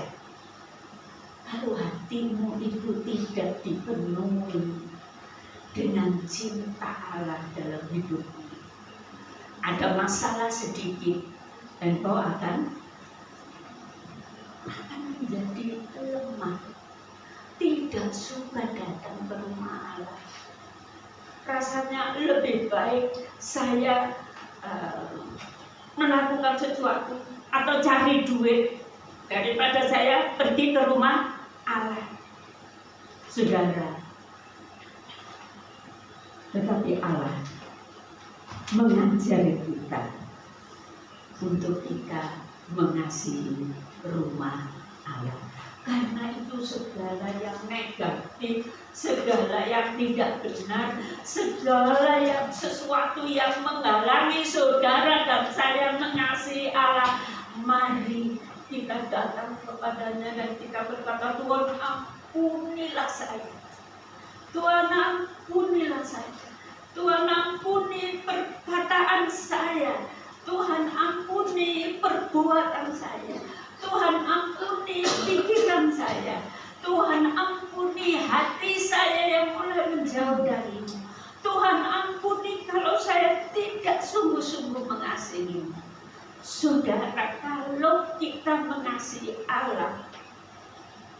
Speaker 4: Kalau hatimu itu tidak dipenuhi dengan cinta Allah dalam hidupmu, ada masalah sedikit dan kau akan menjadi lemah, tidak suka datang ke rumah Allah. Rasanya lebih baik saya melakukan sesuatu atau cari duit daripada saya pergi ke rumah Allah. Saudara, tetapi Allah mengajari kita untuk kita mengasihi rumah Allah. Karena itu segala yang negatif, segala yang tidak benar, segala yang sesuatu yang menghalangi saudara dan saya mengasihi Allah, mari kita datang kepadanya dan kita berkata, Tuhan ampunilah saya. Tuhan ampunilah saya. Tuhan ampuni perkataan saya. Tuhan ampuni perbuatan saya. Tuhan ampuni pikiran saya. Tuhan ampuni hati saya yang mulai menjauh darimu. Tuhan ampuni kalau saya tidak sungguh-sungguh mengasihimu. Saudara, kalau kita mengasihi Allah,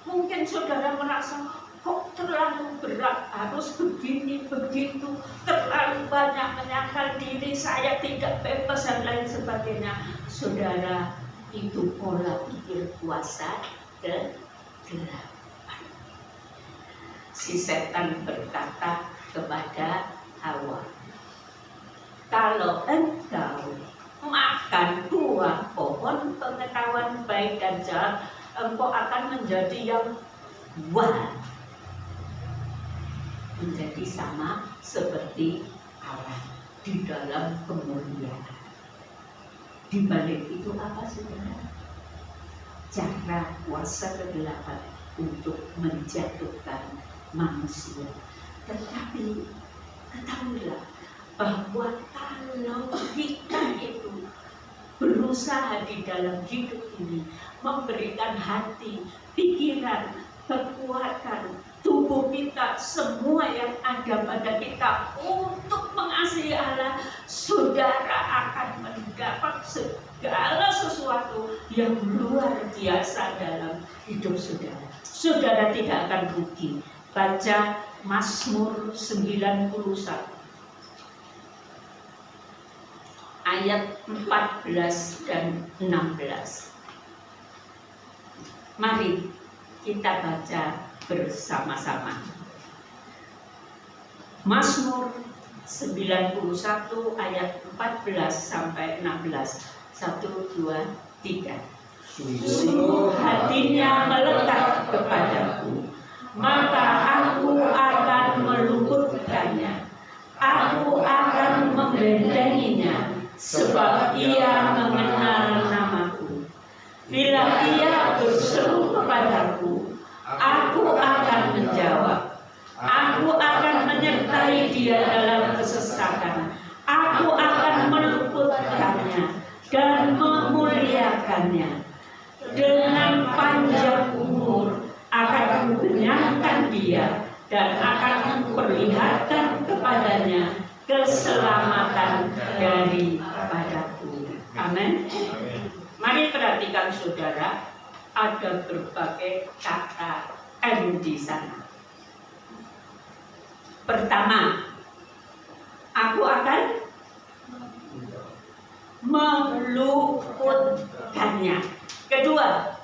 Speaker 4: mungkin saudara merasa, kok terlalu berat, harus begini, begitu, terlalu banyak menyangkal diri, saya tidak bebas dan lain sebagainya. Saudara, itu pola pikir kuasa kegelapan. Si setan berkata kepada Hawa, kalau engkau makan buah pohon pengetahuan baik dan jahat, engkau akan menjadi yang wah, menjadi sama seperti Allah di dalam kemuliaan. Di balik itu apa saudara? Cara kuasa kegelapan untuk menjatuhkan manusia. Tetapi ketahuilah bahwa kalau kita itu berusaha di dalam hidup ini memberikan hati, pikiran, kekuatan, tubuh kita, semua yang ada pada kita untuk mengasihi Allah, saudara akan mendapat segala sesuatu yang luar biasa dalam hidup saudara. Saudara tidak akan rugi. Baca Mazmur 91 ayat 14 dan 16. Mari kita baca bersama-sama. Mazmur 91 ayat 14 sampai 16. 1, 2, 3. Sungguh hatinya melekat kepadaku, maka aku akan meluputkannya. Aku akan membentenginya, sebab ia mengenal namaku. Bila ia berseru kepadaku, aku akan menjawab. Aku akan menyertai dia dalam kesesakan. Aku akan meluputkannya dan memuliakannya. Dengan panjang umur akan kukenyangkan dia dan akan memperlihatkan kepadanya keselamatan daripadaku. Amin. Mari perhatikan saudara, ada berbagai kata M di sana. Pertama, aku akan meluputkannya. Kedua,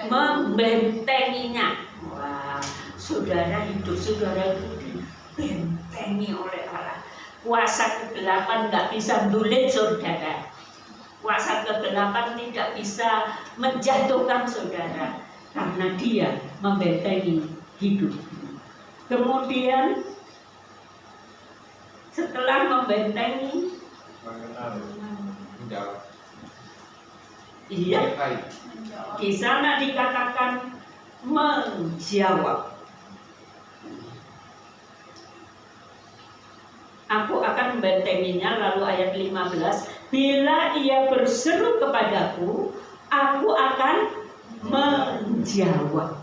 Speaker 4: membentenginya. Wah, saudara, hidup saudara itu dibentengi oleh Allah. Kuasa kegelapan nggak bisa ndulit saudara. Kuasa kegelapan tidak bisa menjatuhkan saudara, karena dia membentengi hidup. Kemudian setelah membentengi, iya, di sana dikatakan menjawab. Aku akan membentenginya. Lalu ayat 15, bila ia berseru kepadaku, aku akan menjawab.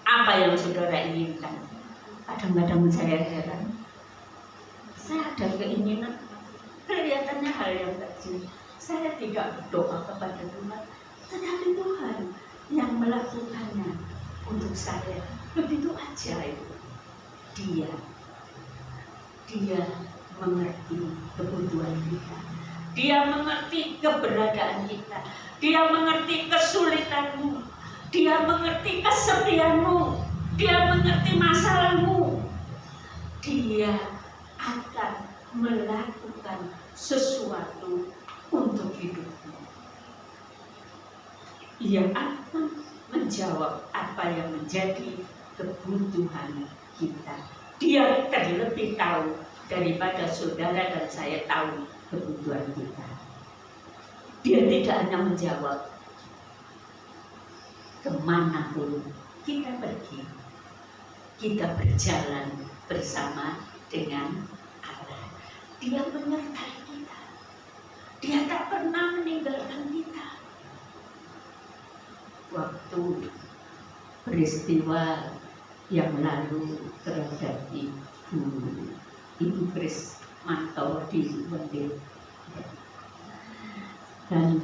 Speaker 4: Apa yang saudara inginkan? Kadang-kadang saya heran, saya ada keinginan, kelihatannya hal yang kecil. Saya tidak berdoa kepada Tuhan, tetapi Tuhan yang melakukannya untuk saya. Begitu ajaib. Dia mengerti kebutuhan kita. Dia mengerti keberadaan kita. Dia mengerti kesulitanmu. Dia mengerti kesedihanmu. Dia mengerti masalahmu. Dia akan melakukan sesuatu untuk hidupmu. Ia akan menjawab apa yang menjadi kebutuhan kita. Dia terlebih tahu daripada saudara dan saya tahu kebutuhan kita. Dia tidak hanya menjawab, kemanapun kita pergi, kita berjalan bersama dengan Allah. Dia menyertai kita. Dia tak pernah meninggalkan kita. Waktu peristiwa yang lalu terhadap Ibu Kris Manto di Wendel, dan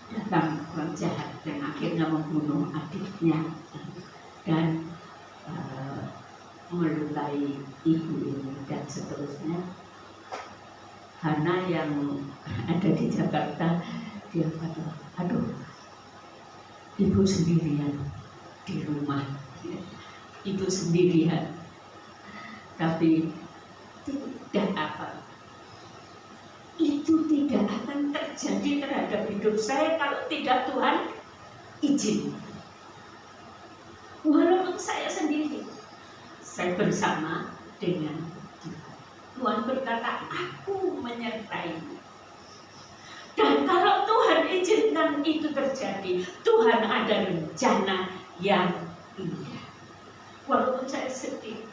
Speaker 4: datang orang jahat yang akhirnya membunuh adiknya dan melukai ibu ini dan seterusnya. Hana yang ada di Jakarta, dia kata, aduh, ibu sendirian di rumah, ibu sendirian, tapi tidak apa. Itu tidak akan terjadi terhadap hidup saya kalau tidak Tuhan izin. Walaupun saya sendiri, saya bersama dengan Tuhan. Tuhan berkata, aku menyertaimu. Dan kalau Tuhan izinkan itu terjadi, Tuhan ada rencana yang indah. Walaupun saya sedih,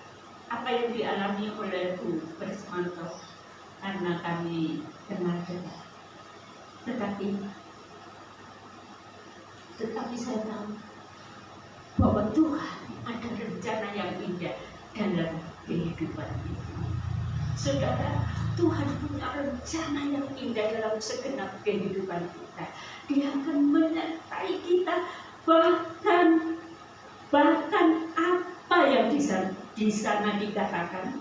Speaker 4: apa yang dialami oleh Bu Krismanto, karena kami kenal dekat, tetapi saya tahu bahwa Tuhan ada rencana yang indah dalam kehidupan kita. Saudara, Tuhan punya rencana yang indah dalam segenap kehidupan kita. Dia akan menyertai kita, bahkan apa yang di sana dikatakan,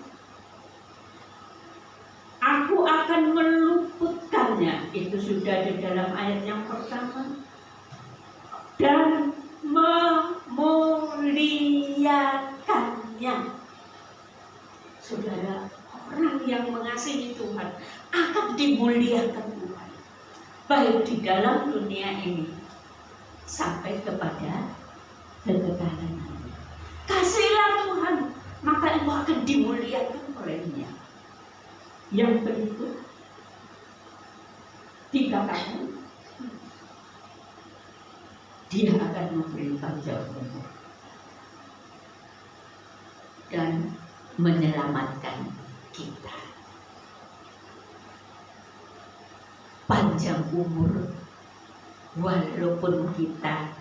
Speaker 4: aku akan meluputkannya. Itu sudah di dalam ayat yang pertama. Dan memuliakannya. Saudara, orang yang mengasihi Tuhan akan dimuliakan Tuhan, baik di dalam dunia ini sampai kepada kekekalan. Kasihlah Tuhan, maka engkau akan dimuliakan olehnya. Yang berikut dikatakan, dia akan memberi jawaban dan menyelamatkan kita. Panjang umur, walaupun kita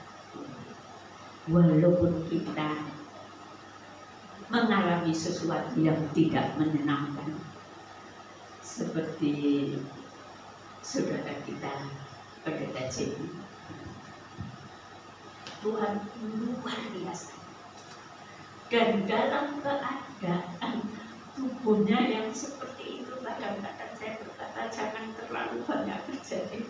Speaker 4: mengalami sesuatu yang tidak menyenangkan, seperti saudara kita Pendeta Jenny. Tuhan luar biasa, dan dalam keadaan tubuhnya yang seperti itu, kadang-kadang saya berkata jangan terlalu banyak terjadi,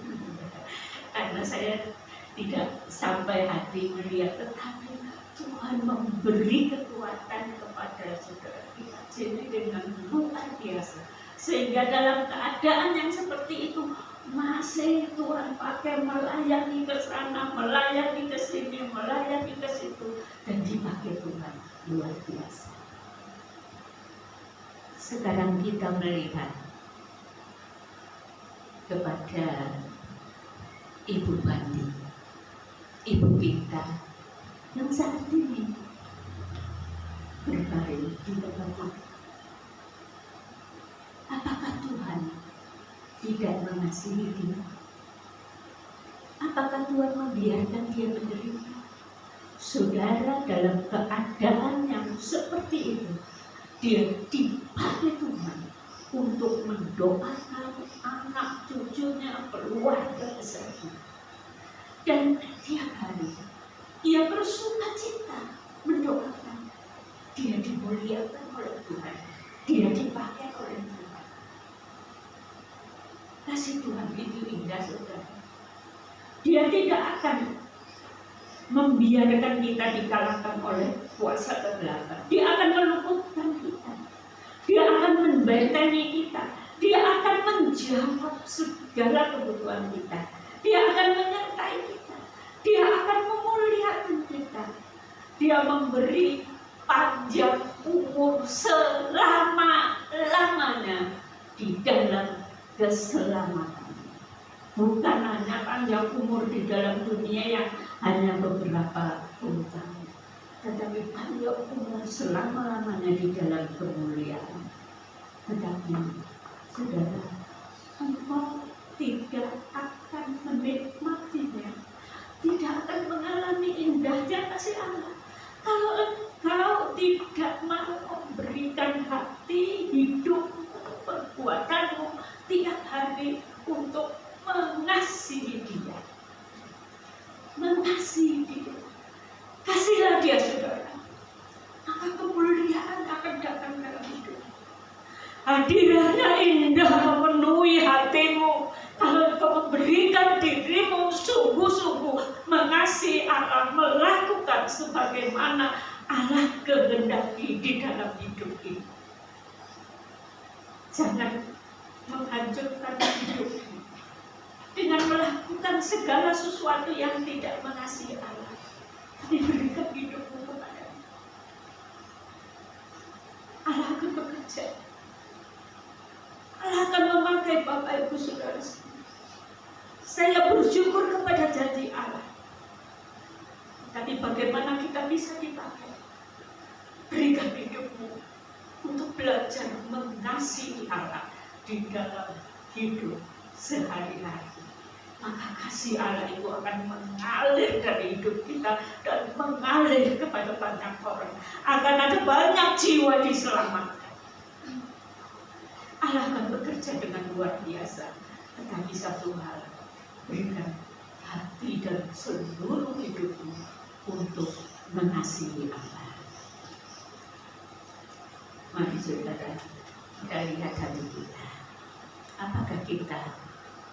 Speaker 4: karena saya tidak sampai hati melihat, tetapi Tuhan memberi kekuatan kepada saudara kita Jenny dengan luar biasa, sehingga dalam keadaan yang seperti itu masih Tuhan pakai melayani ke sana, melayani ke sini, melayani ke situ, dan dipakai Tuhan luar biasa. Sekarang kita melihat kepada Ibu Bandi, ibu kita yang saat ini berbaring di tempat itu. Apakah Tuhan tidak mengasihi dia? Apakah Tuhan membiarkan dia menderita? Saudara, dalam keadaan yang seperti itu, dia dipakai Tuhan untuk mendoakan anak cucunya, keluarga besarnya. Dan tiap hari ia bersuka cita mendoakan. Dia dimuliakan oleh Tuhan, dia dipakai oleh Tuhan. Kasih Tuhan itu indah, saudara. Dia tidak akan membiarkan kita dikalahkan oleh kuasa kegelapan. Dia akan meluputkan kita. Dia akan membentengi kita. Dia akan menjawab segala kebutuhan kita. Dia akan menyertai kita. Dia akan memuliakan kita. Dia memberi panjang umur selama-lamanya di dalam keselamatan. Bukan hanya panjang umur di dalam dunia yang hanya beberapa puluh tahun, tetapi panjang umur selama-lamanya di dalam kemuliaan. Tetapi saudara, engkau tidak akan menikmatinya, tidak akan mengalami indahnya kasih Allah kalau engkau tidak mau memberikan hati, hidup, perbuatanmu tiap hari untuk mengasihi dia. Mengasihi dia. Kasihlah dia, saudara. Maka kemuliaan akan datang dalam hidup. Hadirannya indah memenuhi hatimu kalau engkau memberikan dirimu sungguh-sungguh mengasihi Allah, melakukan sebagaimana Allah kehendaki di dalam hidup ini. Jangan menghancurkan hidupmu dengan melakukan segala sesuatu yang tidak mengasihi Allah. Diberikan hidupmu kepada Allah. Akan bekerja. Allah akan memakai Bapak Ibu Saudara. Saya bersyukur kepada janji Allah. Tapi bagaimana kita bisa dipakai? Berikan hidupmu untuk belajar mengasihi Allah di dalam hidup sehari-hari. Maka kasih Allah itu akan mengalir dari hidup kita dan mengalir kepada banyak orang. Akan ada banyak jiwa diselamatkan. Allah akan bekerja dengan luar biasa. Tetapi satu hal, berikan hati dan seluruh hidupmu untuk mengasihi Allah. Mari saudara, kita lihat hati kita. Apakah kita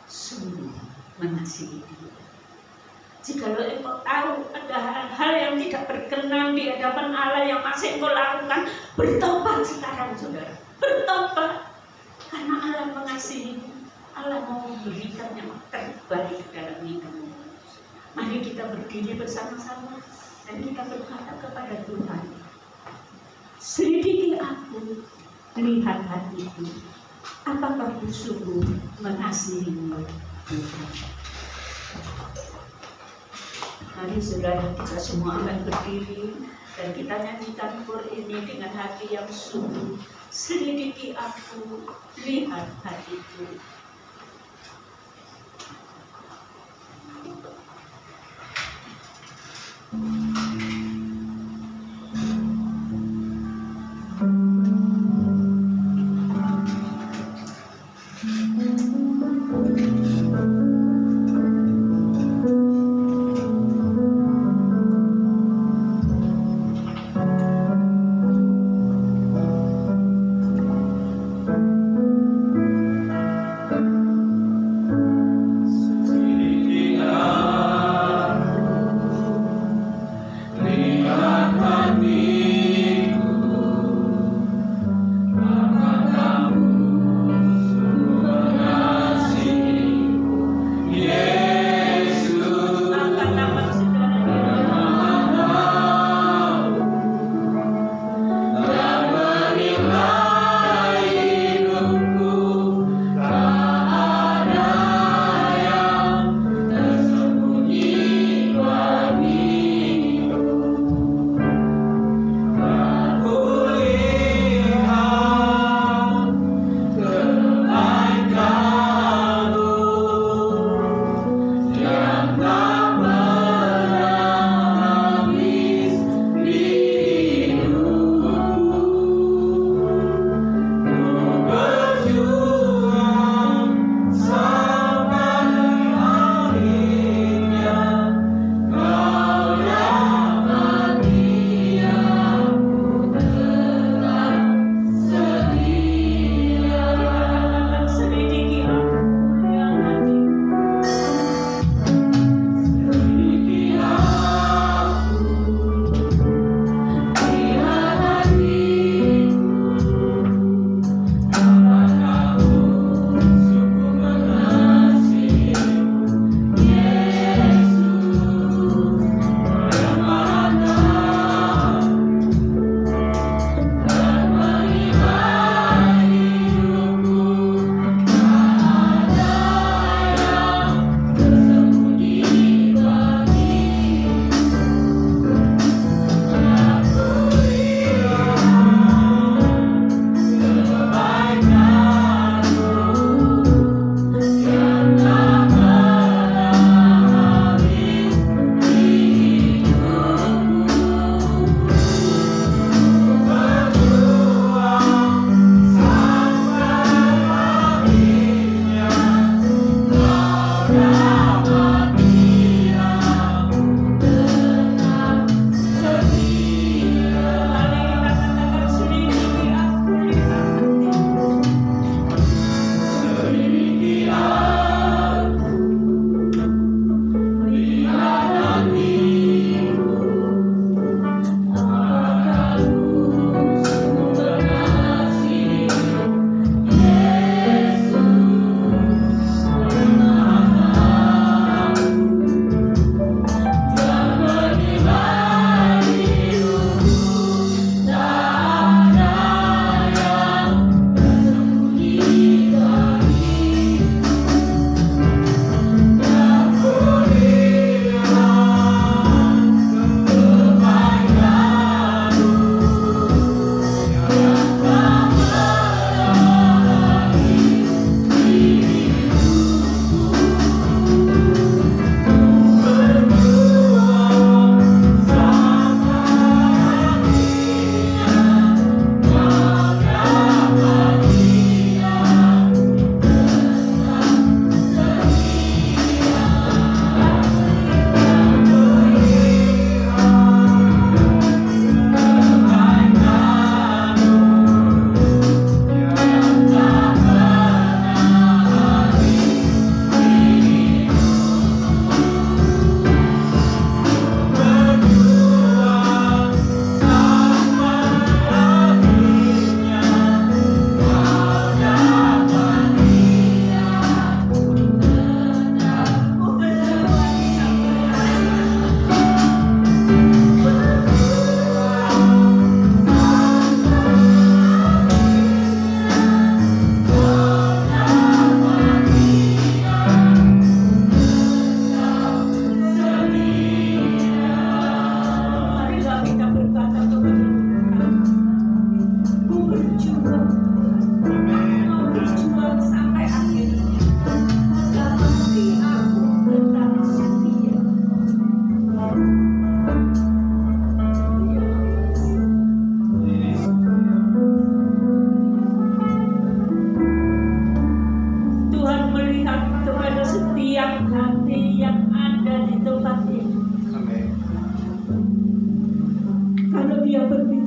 Speaker 4: sungguh mengasihi dia? Jikalau engkau tahu ada hal-hal yang tidak berkenan di hadapan Allah yang masih engkau lakukan, bertobat sekarang, saudara. Bertobat, karena Allah mengasihi. Allah mau memberikan yang terbaik dalam hidupmu. Mari kita berdiri bersama-sama dan kita berkata kepada Tuhan, selidiki aku, lihat hatiku, apakah aku sungguh mengasihi-Mu, Tuhan. Mari saudara, kita semua akan berdiri dan kita nyanyikan kor ini dengan hati yang sungguh. Selidiki aku, lihat hatiku.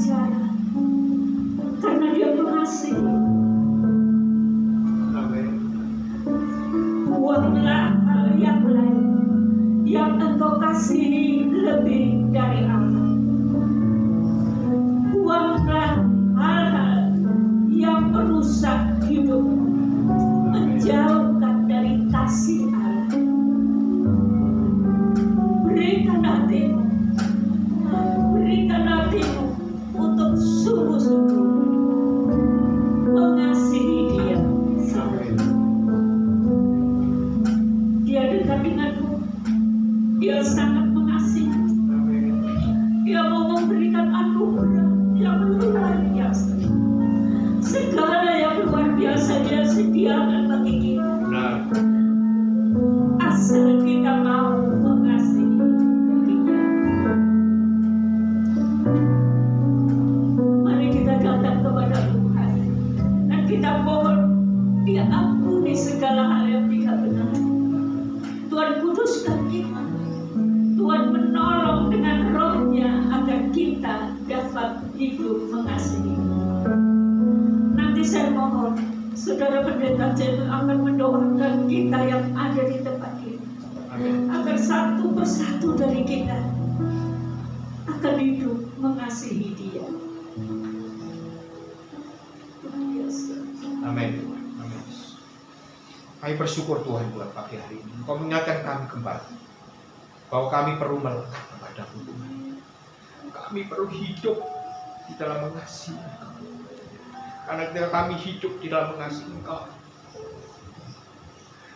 Speaker 4: berbicara karena Dia mengasihi. Buanglah hal yang lain yang engkau kasihi lebih dari Allah. Buanglah hal-hal yang merusak hidup, menjauhkan dari kasih Allah. Berikan hatimu untuk sungguh-sungguh mengasihi Dia. Dia dekat denganmu. Dia sangat mengasihi. Dia mau memberikan anugerah yang luar biasa. Segala yang luar biasa Dia sediakan bagi kita. Asal kita mau mengasihi Dia. Mari kita datang kepada Tuhan dan kita mohon Dia ampuni segala hal yang tidak benar. Tuhan kuduskan kita. Tuhan menolong dengan roh-Nya agar kita dapat hidup mengasihi. Nanti saya mohon Saudara Pendeta Jen akan mendoakan kita yang ada di tempat ini, agar satu persatu dari kita akan hidup mengasihi Dia.
Speaker 6: Amin. Amin. Kami bersyukur Tuhan buat pagi hari ini. Engkau mengingatkan kami kembali bahwa kami perlu melekat kepada-Mu Tuhan. Kami perlu hidup di dalam mengasihi Engkau. Karena ketika kami hidup di dalam mengasihi Engkau,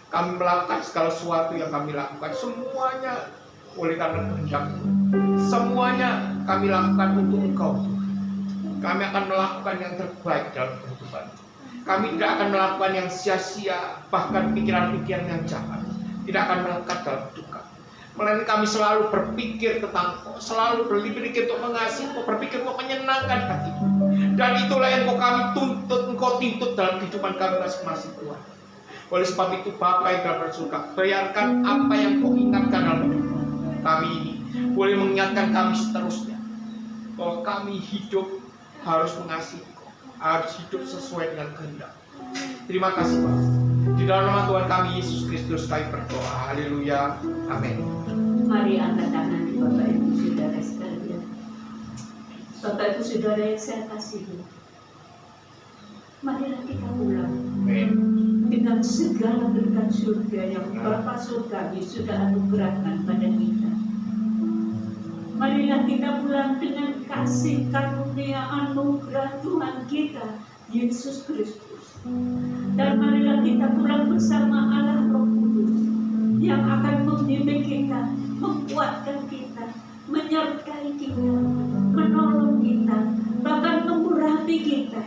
Speaker 6: kami melakukan segala sesuatu yang kami lakukan, semuanya oleh karena kehendak-Mu. Semuanya kami lakukan untuk Engkau Tuhan. Kami akan melakukan yang terbaik dalam kehidupan. Kami tidak akan melakukan yang sia-sia, bahkan pikiran-pikiran yang jahat tidak akan melekat dalam hidup kami. Melainkan kami selalu berpikir tentang Engkau, selalu berpikir untuk mengasihi Engkau, berpikir untuk menyenangkan hati-Mu. Dan itulah yang kami tuntut, Engkau tuntut dalam kehidupan kami masing-masing Tuhan. Oleh sebab itu Bapa yang dalam surga, biarkan apa yang Kau ingatkan dalam hidup kami ini boleh mengingatkan kami seterusnya bahwa kami hidup harus mengasihi Engkau, harus hidup sesuai dengan kehendak. Terima kasih Bapak. Di dalam nama Tuhan kami Yesus Kristus kami berdoa. Haleluya. Amin.
Speaker 4: Mari angkat tangan Bapak Ibu Saudara sekalian. Bapak Ibu Saudara yang saya kasihi, marilah kita pulang dengan segala berkat surga yang Bapa surgawi sudah anugerahkan pada kita. Marilah kita pulang dengan kasih karunia anugerah Tuhan kita Yesus Kristus. Dan marilah kita pulang bersama Allah Roh Kudus yang akan membimbing kita, menguatkan kita, menyertai kita, menolong kita, bahkan mengurapi kita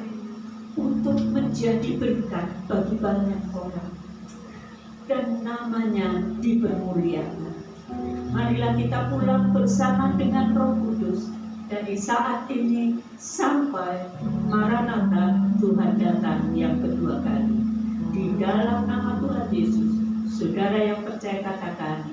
Speaker 4: untuk menjadi berkat bagi banyak orang dan namanya dipermuliakan. Marilah kita pulang bersama dengan Roh Kudus dari saat ini sampai Maranatha Tuhan datang yang kedua kali. Di dalam nama Tuhan Yesus, saudara yang percaya katakan